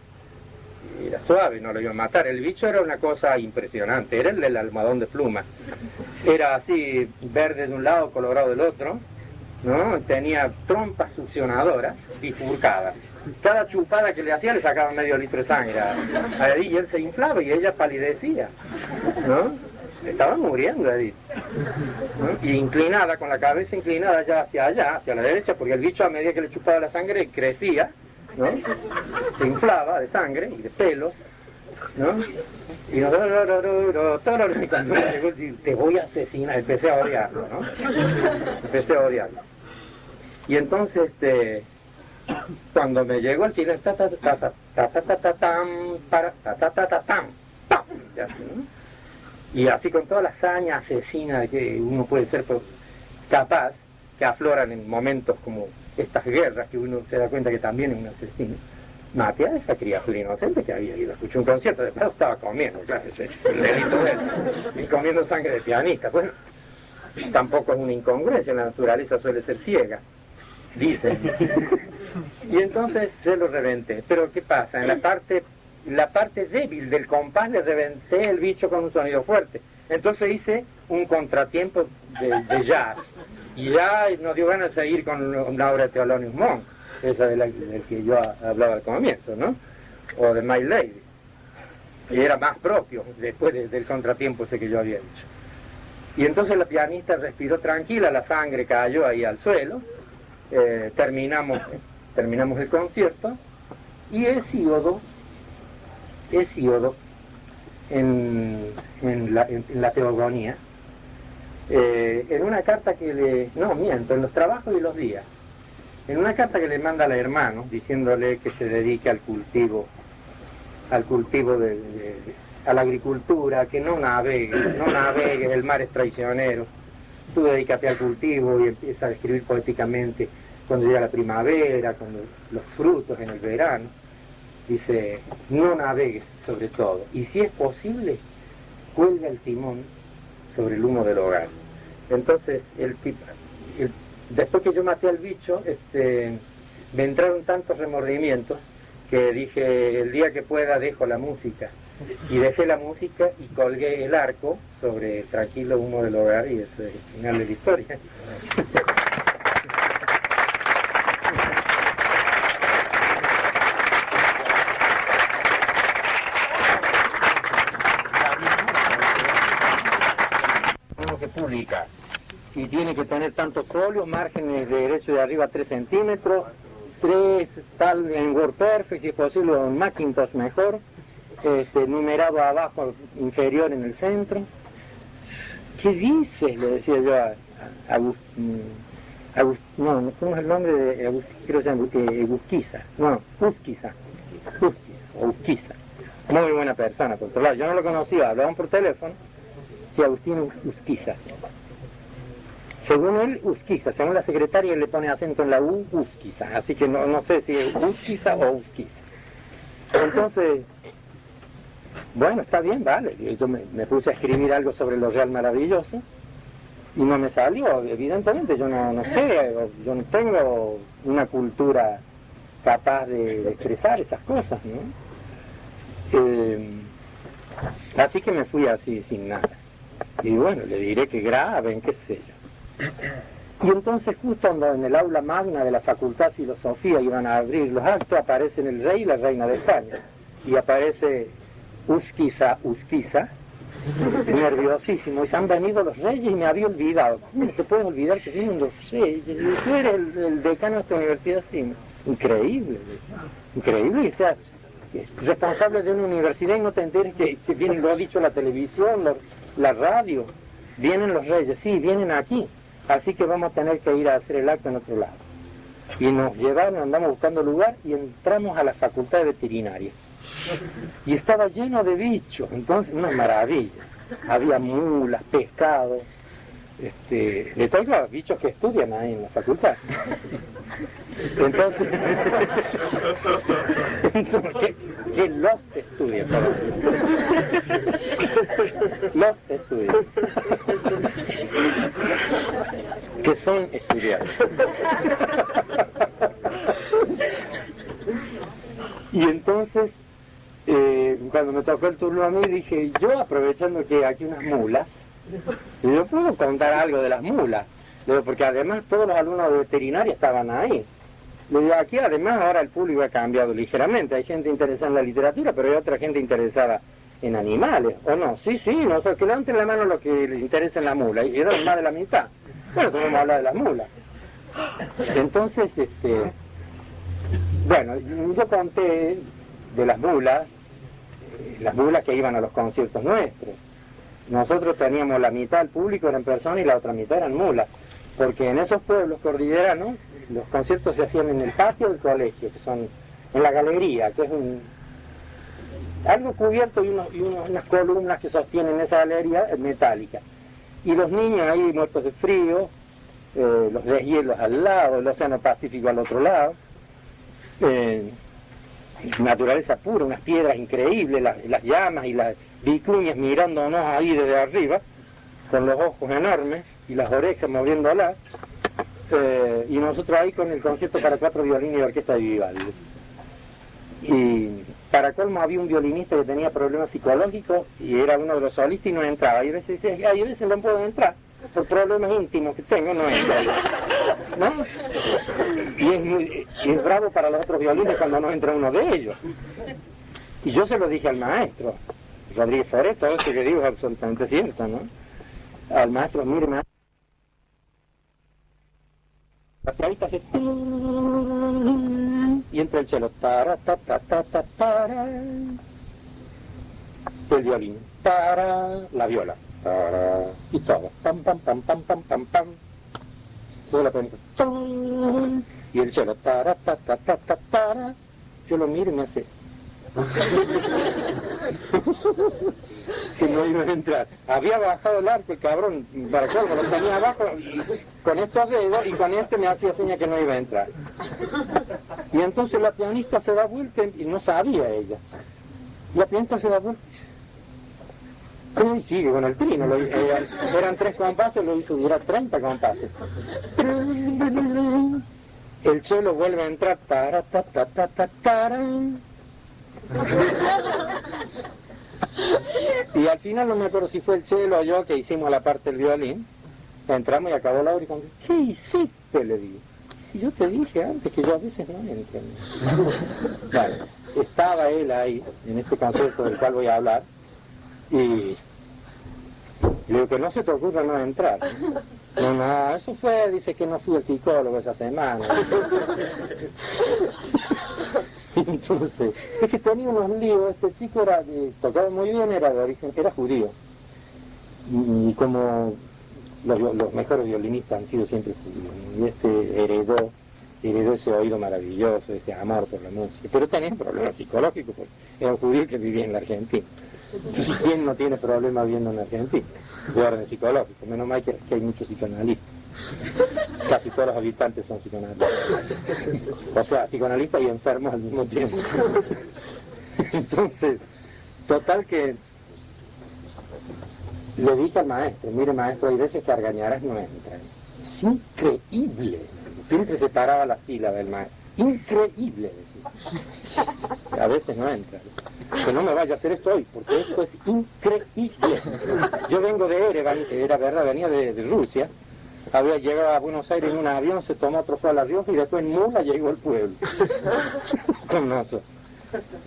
era suave, no lo iba a matar. El bicho era una cosa impresionante, era el del almohadón de pluma. Era así, verde de un lado, colorado del otro, ¿no? Tenía trompas succionadoras bifurcadas. Cada chupada que le hacía le sacaba medio litro de sangre a Edith, y él se inflaba y ella palidecía, ¿no? Estaba muriendo Edith, ¿no? Y inclinada, con la cabeza inclinada ya hacia allá, hacia la derecha, porque el bicho a medida que le chupaba la sangre crecía, ¿no? Se inflaba de sangre y de pelos, ¿no? Y cuando llegó, te voy a asesinar, empecé a odiarlo, ¿no? Empecé a odiarlo. Y entonces, cuando me llegó el chile, ta ta ta ta ta ta ta ta tam, para ta ta ta ta tam, pam, y así, ¿no? Y así con toda la hazaña asesina de que uno puede ser capaz, que afloran en momentos como estas guerras, que uno se da cuenta que también es un asesino. Maté a esa criatura inocente que había ido a escuchar un concierto, después estaba comiendo, claro, ese es el delito de él, y comiendo sangre de pianista. Bueno, tampoco es una incongruencia, la naturaleza suele ser ciega, dicen. Y entonces se lo reventé. Pero ¿qué pasa? En la parte débil del compás le reventé el bicho con un sonido fuerte. Entonces hice un contratiempo de jazz, y ya nos dio ganas de seguir con una obra de Thelonious Monk, esa del que yo hablaba al comienzo, ¿no? O de My Lady. Y era más propio después del contratiempo ese que yo había hecho. Y entonces la pianista respiró tranquila, la sangre cayó ahí al suelo, terminamos el concierto, y Hesíodo en la Teogonía, en una carta que en los trabajos y los días, en una carta que le manda al hermano, diciéndole que se dedique al cultivo a la agricultura, que no navegue, el mar es traicionero, tú dedícate al cultivo, y empieza a escribir poéticamente cuando llega la primavera, cuando los frutos en el verano. Dice, no navegues sobre todo, y si es posible, cuelga el timón sobre el humo del hogar. Entonces, después que yo maté al bicho, me entraron tantos remordimientos que dije, el día que pueda dejo la música. Y dejé la música y colgué el arco sobre el tranquilo humo del hogar, y ese es el final de la historia. Publicar, y tiene que tener tantos folios, márgenes de derecho de arriba 3 centímetros, 3 tal en WordPerfect, si es posible en Macintosh mejor, numerado abajo, inferior en el centro. ¿Qué dices? Le decía yo a Agustín, no, ¿cómo es el nombre de Agustín? Creo que se llama Usquiza, o Usquiza, muy buena persona, por otro lado, yo no lo conocía, hablaban por teléfono. Agustín Usquiza. Según él, Usquiza, según la secretaria él le pone acento en la U, Usquiza, así que no sé si es Usquiza o Usquiza. Entonces, bueno, está bien, vale, yo me puse a escribir algo sobre lo real maravilloso y no me salió, evidentemente yo no sé, yo no tengo una cultura capaz de expresar esas cosas, ¿no? Así que me fui así, sin nada. Y bueno, le diré que graben, qué sé yo. Y entonces justo cuando en el aula magna de la Facultad de Filosofía iban a abrir los actos, aparecen el rey y la reina de España. Y aparece Usquiza, nerviosísimo, y se han venido los reyes y me había olvidado. ¿Cómo no te puedes olvidar que vienen los reyes? Y tú eres el decano de esta universidad, sí. Increíble que seas responsable de una universidad y no te enteres que vienen, lo ha dicho la televisión, la radio, vienen los reyes, sí, vienen aquí, así que vamos a tener que ir a hacer el acto en otro lado. Y nos llevaron, andamos buscando lugar y entramos a la facultad de veterinaria. Y estaba lleno de bichos, entonces una maravilla. Había mulas, pescados, de todos los bichos que estudian ahí en la facultad. Entonces que los estudian, los estudian, que son estudiados. Y entonces cuando me tocó el turno a mí dije, yo aprovechando que aquí unas mulas, y yo puedo contar algo de las mulas, porque además todos los alumnos de veterinaria estaban ahí. Le digo, aquí además ahora el público ha cambiado ligeramente, hay gente interesada en la literatura, pero hay otra gente interesada en animales, ¿o no? Sí, nosotros que levanten la mano lo que les interesa en la mula, y eran más de la mitad. Bueno, vamos a hablar de las mulas. Entonces, bueno, yo conté de las mulas que iban a los conciertos nuestros. Nosotros teníamos la mitad del público eran personas y la otra mitad eran mulas, porque en esos pueblos cordilleranos los conciertos se hacían en el patio del colegio, que son en la galería, que es algo cubierto y unas columnas que sostienen esa galería metálica. Y los niños ahí muertos de frío, los deshielos al lado, el océano Pacífico al otro lado, naturaleza pura, unas piedras increíbles, las llamas y las vicuñas mirándonos ahí desde arriba, con los ojos enormes y las orejas moviéndolas, y nosotros ahí con el concierto para 4 violines y orquesta de Vivaldi. Y para colmo había un violinista que tenía problemas psicológicos y era uno de los solistas y no entraba. Y a veces decía, ay, a veces no puedo entrar, por problemas íntimos que tengo, no entro. ¿No? Y es bravo para los otros violines cuando no entra uno de ellos. Y yo se lo dije al maestro, Rodríguez Forés, todo esto que digo es absolutamente cierto, ¿no? Al maestro, mire, maestro, la flautita hace y entra el cello, tara, ta, ta, ta, ta, tara, el violín, tara, la viola, tara, y todo, pam, pam, pam, pam, pam, pam, pam, toda la penita, y el cello, tara, ta, ta, ta, ta, tara, yo lo miro y me hace que no iba a entrar. Había bajado el arco el cabrón, para colmo, lo tenía abajo con estos dedos y con este me hacía seña que no iba a entrar. Y entonces la pianista se da vuelta y no sabía ella. La pianista se da vuelta y sigue con el trino. Eran 3 compases, lo hizo durar 30 compases. El cello vuelve a entrar, tara, ta, ta, ta, ta, tara. Y al final no me acuerdo si fue el cello o yo que hicimos la parte del violín. Entramos y acabó la hora y cuando, ¿qué hiciste? Le digo. Si yo te dije antes que yo a veces no entro. Vale, estaba él ahí en este concierto del cual voy a hablar y le digo que no se te ocurra no entrar. No, eso fue, dice que no fui el psicólogo esa semana. Entonces, es que tenía unos líos, este chico tocaba muy bien, era de origen, era judío. Y como los mejores violinistas han sido siempre judíos, ¿no? Y este heredó ese oído maravilloso, ese amor por la música. Pero tenía problemas psicológicos, porque era un judío que vivía en la Argentina. Entonces, ¿quién no tiene problemas viviendo en la Argentina? De orden psicológico, menos mal que hay muchos psicoanalistas. Casi todos los habitantes son psicoanalistas. O sea, psicoanalistas y enfermos al mismo tiempo. Entonces, total que le dije al maestro, mire maestro, hay veces que Argañarás no entra. Es increíble. Siempre se paraba la sílaba del maestro. Increíble, decía. A veces no entra. Que no me vaya a hacer esto hoy, porque esto es increíble. Yo vengo de Erevan, que era verdad, venía de Rusia. Había llegado a Buenos Aires en un avión, se tomó otro, fue a La Rioja y después en mula llegó al pueblo. Con nosotros.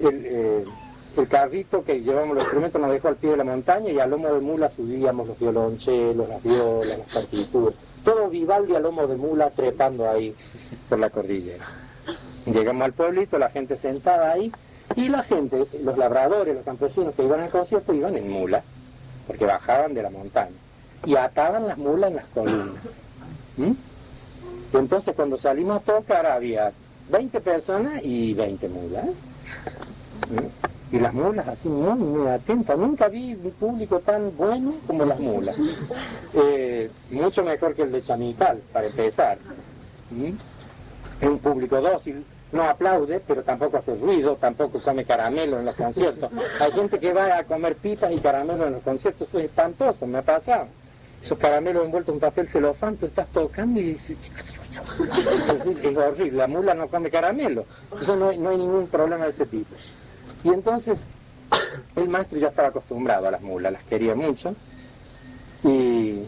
El carrito que llevamos los instrumentos nos dejó al pie de la montaña y a lomo de mula subíamos los violonchelos, las violas, las partituras. Todo Vivaldi a lomo de mula trepando ahí por la cordillera. Llegamos al pueblito, la gente sentada ahí y la gente, los labradores, los campesinos que iban al concierto iban en mula porque bajaban de la montaña y ataban las mulas en las colinas. Y entonces cuando salimos a tocar había 20 personas y 20 mulas. Y las mulas así muy atentas. Nunca vi un público tan bueno como las mulas. Mucho mejor que el de Chamical, para empezar. Es un público dócil, no aplaude, pero tampoco hace ruido, tampoco come caramelo en los conciertos. Hay gente que va a comer pipas y caramelos en los conciertos, eso es espantoso, me ha pasado. Esos caramelos envueltos en papel celofán, tú estás tocando y dices, es horrible, la mula no come caramelo. Entonces no hay ningún problema de ese tipo. Y entonces el maestro ya estaba acostumbrado a las mulas, las quería mucho, y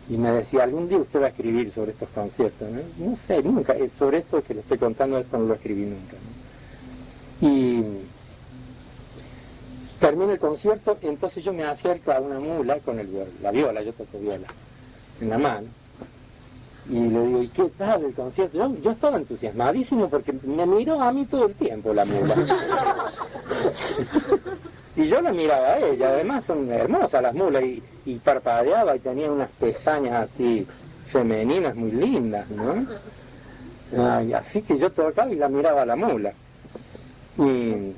me decía, algún día usted va a escribir sobre estos conciertos, ¿no? No sé, nunca, sobre esto que le estoy contando, esto no lo escribí nunca, ¿no? Y termina el concierto, entonces yo me acerco a una mula con la viola, yo toco viola, en la mano, y le digo, ¿y qué tal el concierto? Yo estaba entusiasmadísimo porque me miró a mí todo el tiempo la mula. Y yo la miraba a ella, además son hermosas las mulas, y parpadeaba y tenía unas pestañas así femeninas muy lindas, ¿no? Así que yo tocaba y la miraba a la mula. Y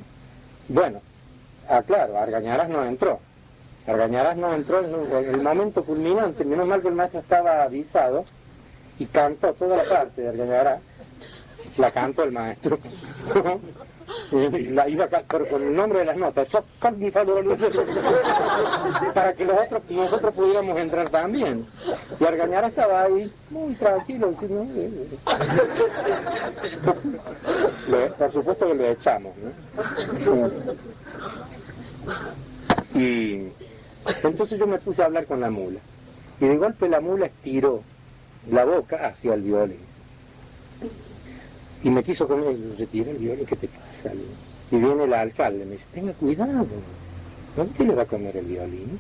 bueno, claro, Argañarás no entró. Argañarás no entró en el momento culminante, menos mal que el maestro estaba avisado, y cantó toda la parte de Argañarás, la cantó el maestro. La iba a cantar con el nombre de las notas, para que nosotros pudiéramos entrar también. Y Argañarás estaba ahí, muy tranquilo, diciendo, por supuesto que lo echamos, ¿no? Y entonces yo me puse a hablar con la mula, y de golpe la mula estiró la boca hacia el violín. Y me quiso comer, retira el violín, ¿qué te pasa? Y viene el alcalde, me dice, tenga cuidado, ¿dónde le va a comer el violín?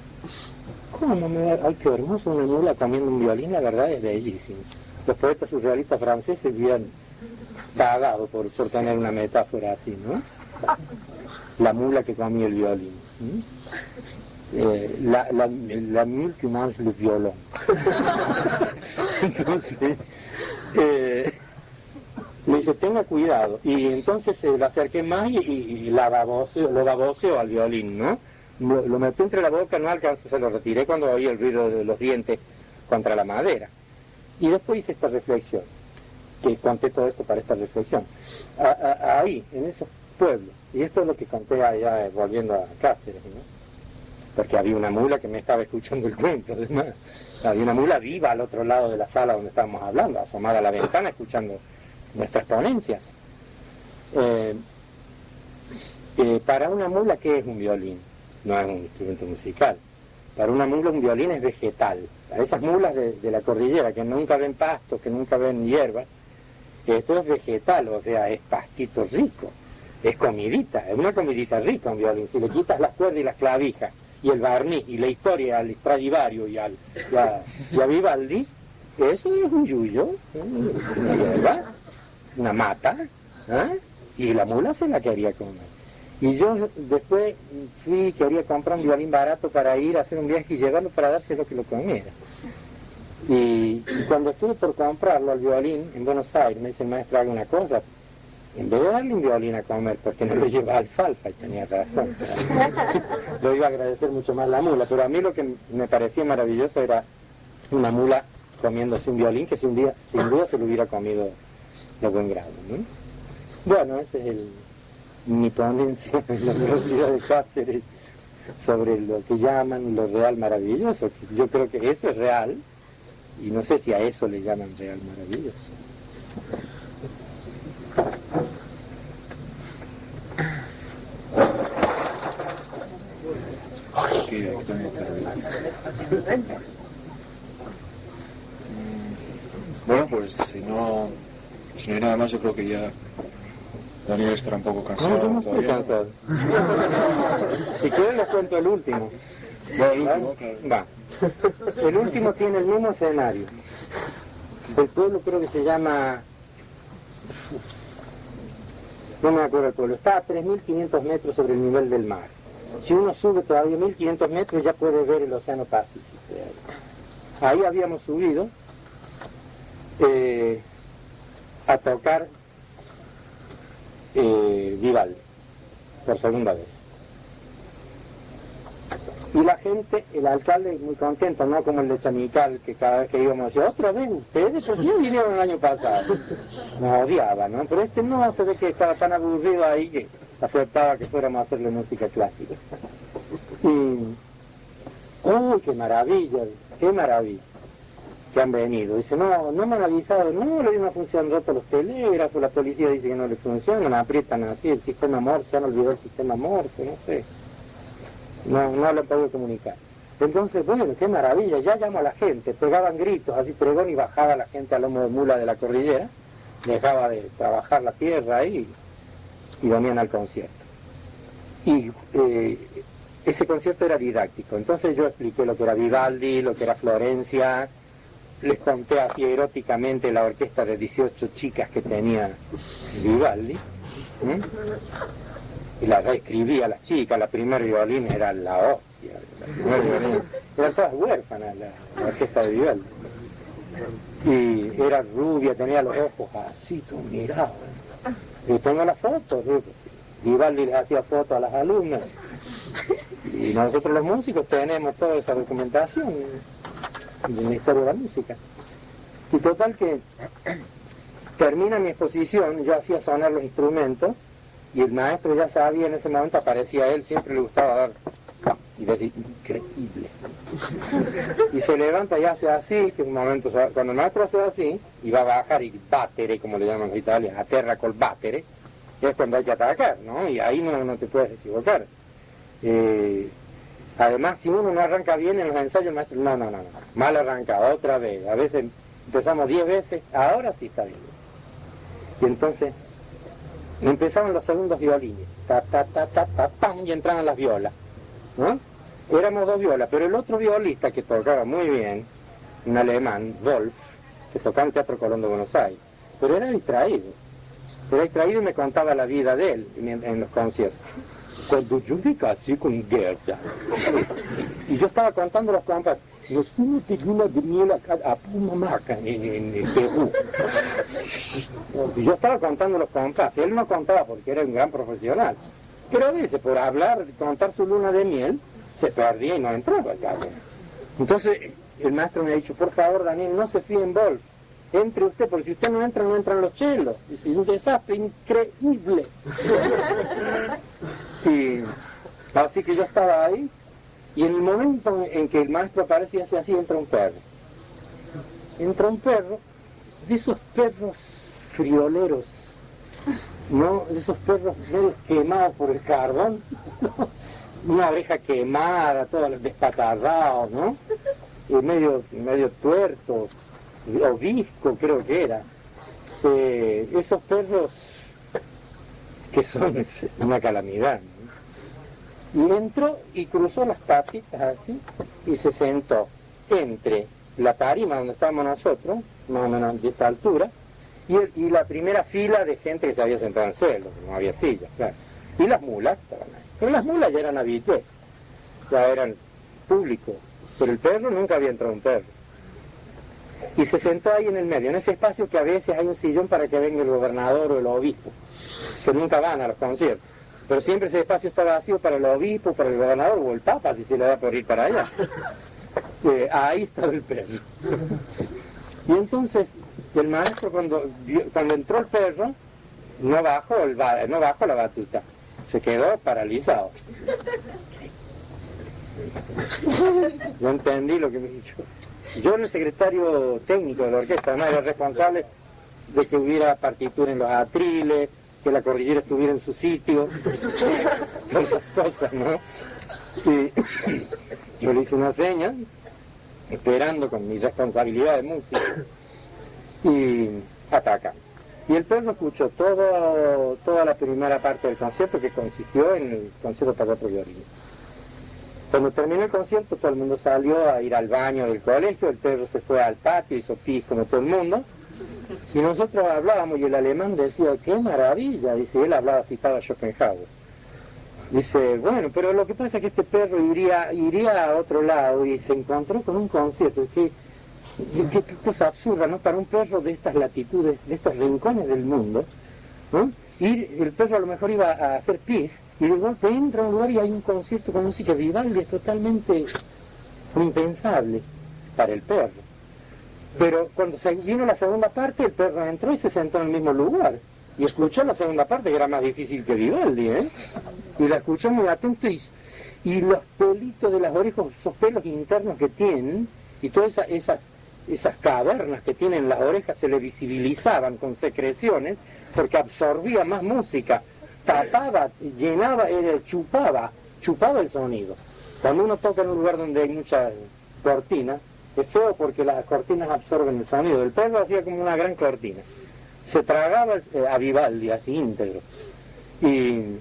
¿Cómo me va? Ay, qué hermoso, una mula comiendo un violín, la verdad es bellísimo. Los poetas surrealistas franceses habían pagado por tener una metáfora así, ¿no? La mula que comía el violín. La mule que mange le violón. Entonces, me dice, tenga cuidado. Y entonces lo acerqué más y lo baboseo al violín, ¿no? Lo metí entre la boca, no alcancé, se lo retiré cuando oí el ruido de los dientes contra la madera. Y después hice esta reflexión, que conté todo esto para esta reflexión. Ahí, en esos pueblos, y esto es lo que conté allá volviendo a Cáceres, ¿no? Porque había una mula que me estaba escuchando el cuento, además. Había una mula viva al otro lado de la sala donde estábamos hablando, asomada a la ventana, escuchando nuestras ponencias. Para una mula, ¿qué es un violín? No es un instrumento musical. Para una mula un violín es vegetal. Para esas mulas de la cordillera que nunca ven pasto, que nunca ven hierba, esto es vegetal, o sea, es pastito rico, es comidita, es una comidita rica un violín. Si le quitas las cuerdas y las clavijas, y el barniz, y la historia al Stradivario y a Vivaldi, eso es un yuyo, una hierba, una mata, y la mula se la quería comer. Y yo después quería comprar un violín barato para ir a hacer un viaje y llevarlo para dárselo que lo comiera. Y cuando estuve por comprarlo al violín en Buenos Aires, me dice el maestro, haga una cosa, en vez de darle un violín a comer, porque no le lleva alfalfa, y tenía razón. Lo iba a agradecer mucho más la mula, pero a mí lo que me parecía maravilloso era una mula comiéndose un violín que sin duda se lo hubiera comido de buen grado, ¿no? Bueno, ese es mi ponencia en la Universidad de Cáceres sobre lo que llaman lo real maravilloso. Yo creo que eso es real, y no sé si a eso le llaman real maravilloso. Aquí también bueno, pues si no hay nada más, yo creo que ya Daniel estará un poco cansado. No, yo no estoy cansado. Si quieren les cuento el último. Bueno, el último, claro. Va. El último tiene el mismo escenario. El pueblo creo que se llama... No me acuerdo el pueblo. Está a 3.500 metros sobre el nivel del mar. Si uno sube todavía 1.500 metros ya puede ver el Océano Pacífico. Ahí habíamos subido a tocar Vivaldi por segunda vez. Y la gente, el alcalde muy contento, no como el de Chanical, que cada vez que íbamos decía, otra vez ustedes, pues sí vinieron el año pasado. Nos odiaba, ¿no? Pero este no, se ve que estaba tan aburrido ahí que aceptaba que fuéramos a hacerle música clásica. Y, ¡uy, qué maravilla! ¡Qué maravilla! Que han venido. Dice, no me han avisado, no, le no funcionan rotos los telégrafos, la policía dice que no le funcionan, aprietan así, el sistema Morse, han olvidado el sistema Morse, no sé. No lo han podido comunicar. Entonces, bueno, qué maravilla, ya llamo a la gente, pegaban gritos, así pregón y bajaba la gente al lomo de mula de la cordillera, dejaba de trabajar la tierra ahí y venían al concierto. Y ese concierto era didáctico, entonces yo expliqué lo que era Vivaldi, lo que era Florencia, les conté así eróticamente la orquesta de 18 chicas que tenía Vivaldi, y la reescribí a las chicas. La primer violín era la hostia, eran todas huérfanas la orquesta de Vivaldi, y era rubia, tenía los ojos así, tú mirabas, y tengo las fotos, Vivaldi les hacía fotos a las alumnas, y nosotros los músicos tenemos toda esa documentación de la historia de la música. Y total que termina mi exposición, yo hacía sonar los instrumentos y el maestro ya sabía, en ese momento aparecía él, siempre le gustaba dar y decir, increíble, y se levanta y hace así, que un momento, cuando el maestro hace así y va a bajar y battere, como le llaman los italianos, aterra col battere, es cuando hay que atacar, ¿no? Y ahí no te puedes equivocar. Además, si uno no arranca bien en los ensayos, el maestro, no, mal arrancado, otra vez. A veces empezamos 10 veces, ahora sí está bien. Y entonces empezaban los segundos violines, pam, y entraban las violas, ¿no? Éramos 2 violas, pero el otro violista que tocaba muy bien, un alemán, Wolf, que tocaba en Teatro Colón de Buenos Aires, pero era distraído y me contaba la vida de él en los conciertos. Cuando yo me casé con Gerda, y yo estaba contando los compases, nos fuimos de luna de miel a Pumamaca, en Perú. Y yo estaba contando los compases, él no contaba porque era un gran profesional, pero a veces por hablar, contar su luna de miel, se perdía y no entraba acá. Entonces el maestro me ha dicho, por favor Daniel, no se fíe en Wolf, entre usted, porque si usted no entra, no entran los chelos. Es un desastre increíble. Y así que yo estaba ahí, y en el momento en que el maestro aparece y hace así, entra un perro, de esos perros frioleros, ¿no? De esos perros medio quemados por el carbón, ¿no? Una oreja quemada, todos despatarrados, ¿no? Y medio tuertos, o visco creo que era. Esos perros que son una calamidad, ¿no? Y entró y cruzó las patitas así y se sentó entre la tarima donde estábamos nosotros, más o menos de esta altura, y la primera fila de gente que se había sentado en el suelo, no había sillas, claro. Y las mulas estaban ahí. Pero las mulas ya eran habituales, ya eran públicos, pero el perro nunca había entrado un perro. Y se sentó ahí en el medio, en ese espacio que a veces hay un sillón para que venga el gobernador o el obispo, que nunca van a los conciertos. Pero siempre ese espacio está vacío para el obispo, para el gobernador o el papa, si se le da por ir para allá. Ahí estaba el perro. Y entonces el maestro cuando entró el perro, no bajó la batuta, se quedó paralizado. Yo entendí lo que me dijo. Yo era el secretario técnico de la orquesta, además era responsable de que hubiera partitura en los atriles, que la cordillera estuviera en su sitio, todas esas cosas, ¿no? Y yo le hice una seña, esperando con mi responsabilidad de músico, y ataca. Y el perro escuchó toda la primera parte del concierto, que consistió en el concierto para 4 violines. Cuando terminó el concierto, todo el mundo salió a ir al baño del colegio, el perro se fue al patio, hizo pis como todo el mundo, y nosotros hablábamos, y el alemán decía, ¡qué maravilla! Dice, él hablaba, citaba a Schopenhauer. Dice, bueno, pero lo que pasa es que este perro iría a otro lado, y se encontró con un concierto, qué cosa absurda, ¿no? Para un perro de estas latitudes, de estos rincones del mundo, ¿no? Y el perro a lo mejor iba a hacer pis, y de golpe entra a un lugar y hay un concierto con música de Vivaldi, es totalmente impensable para el perro. Pero cuando se vino la segunda parte, el perro entró y se sentó en el mismo lugar, y escuchó la segunda parte, que era más difícil que Vivaldi, ¿eh? Y la escuchó muy atento, y los pelitos de las orejas, esos pelos internos que tienen, y todas esas cavernas que tienen las orejas se le visibilizaban con secreciones, porque absorbía más música, tapaba, llenaba, chupaba el sonido. Cuando uno toca en un lugar donde hay muchas cortinas, es feo porque las cortinas absorben el sonido. El perro hacía como una gran cortina, se tragaba a Vivaldi así íntegro, y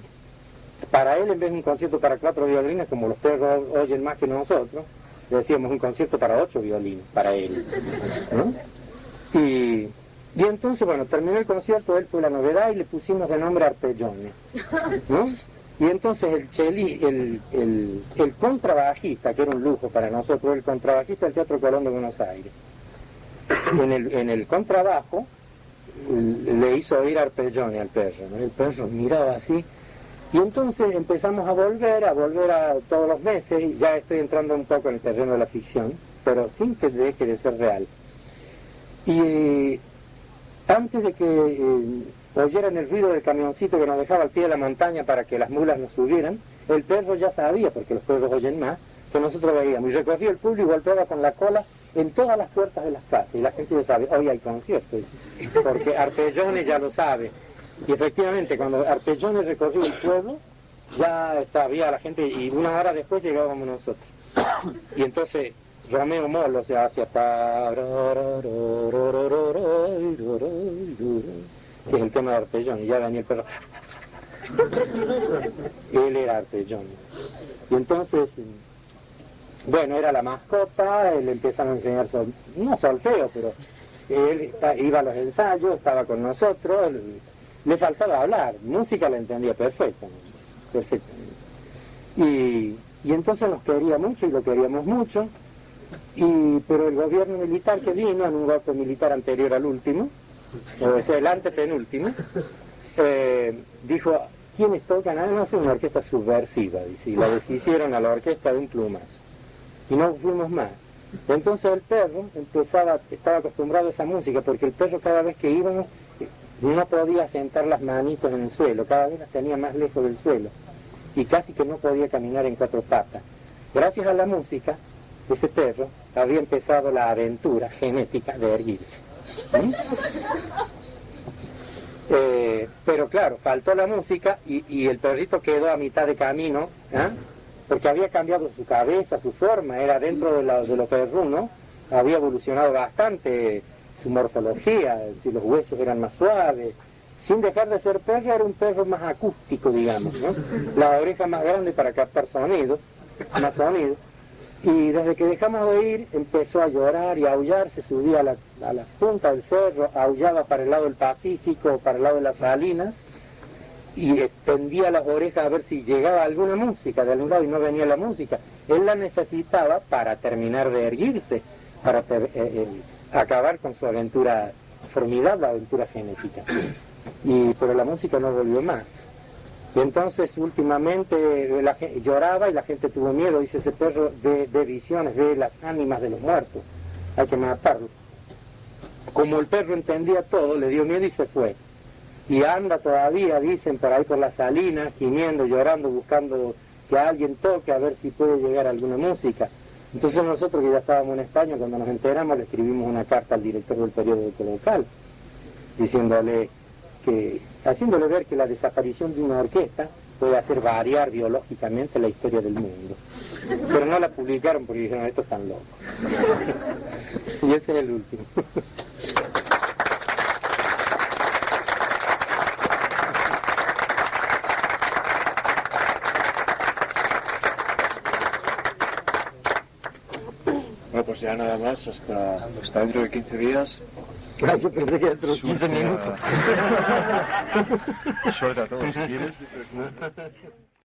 para él, en vez de un concierto para 4 violines, como los perros oyen más que nosotros, le decíamos un concierto para 8 violines, para él, ¿no? Y entonces, bueno, terminó el concierto, él fue la novedad y le pusimos de nombre Arpeggione, ¿no? Y entonces el contrabajista, que era un lujo para nosotros, el contrabajista del Teatro Colón de Buenos Aires, en el contrabajo le hizo oír Arpeggione al perro, ¿no? El perro miraba así, y entonces empezamos a volver a todos los meses, y ya estoy entrando un poco en el terreno de la ficción, pero sin que deje de ser real. Y antes de que oyeran el ruido del camioncito que nos dejaba al pie de la montaña para que las mulas nos subieran, el perro ya sabía, porque los perros oyen más, que nosotros veíamos, y recorría el público y golpeaba con la cola en todas las puertas de las casas, y la gente ya sabe, hoy hay conciertos, porque Arpeggione ya lo sabe. Y efectivamente, cuando Arpeggione recorrió el pueblo, ya había la gente, y 1 hora después llegábamos nosotros. Y entonces Romeo Molo se hacía, que es el tema de Arpeggione, y ya venía el perro. Él era Arpeggione. Y entonces, bueno, era la mascota, le empezamos a enseñar, no solfeo, pero él iba a los ensayos, estaba con nosotros, le faltaba hablar, música la entendía perfectamente. Y entonces nos quería mucho y lo queríamos mucho, pero el gobierno militar que vino, en un golpe militar anterior al último, o sea, el antepenúltimo, dijo, ¿quiénes tocan? No sé, una orquesta subversiva, dice, y la deshicieron a la orquesta de un plumazo. Y no fuimos más. Entonces el perro estaba acostumbrado a esa música, porque el perro cada vez que íbamos no podía sentar las manitos en el suelo, cada vez las tenía más lejos del suelo, y casi que no podía caminar en 4 patas. Gracias a la música, ese perro había empezado la aventura genética de erguirse. Pero claro, faltó la música y el perrito quedó a mitad de camino, ¿eh? Porque había cambiado su cabeza, su forma, era dentro de lo perruno, había evolucionado bastante su morfología, si los huesos eran más suaves, sin dejar de ser perro, era un perro más acústico, digamos, ¿no? La oreja más grande para captar sonidos, más sonidos, y desde que dejamos de ir empezó a llorar y a aullar, se subía a la punta del cerro, aullaba para el lado del Pacífico, para el lado de las Salinas, y extendía las orejas a ver si llegaba alguna música de algún lado, y no venía la música. Él la necesitaba para terminar de erguirse, para acabar con su aventura, formidable aventura genética. Pero la música no volvió más. Y entonces últimamente lloraba y la gente tuvo miedo, dice, ese perro ve visiones, ve las ánimas de los muertos, hay que matarlo. como el perro entendía todo, le dio miedo y se fue. Y anda todavía, dicen, por ahí por las salinas, gimiendo, llorando, buscando que alguien toque a ver si puede llegar alguna música. Entonces nosotros, que ya estábamos en España, cuando nos enteramos, le escribimos una carta al director del periódico local, diciéndole que, haciéndole ver que la desaparición de una orquesta puede hacer variar biológicamente la historia del mundo. Pero no la publicaron porque dijeron, estos están locos. Y ese es el último. Bueno, pues ya nada más, hasta dentro de 15 días. Ay, yo pensé que era otros 15 minutos. Suerte a todos, si quieres.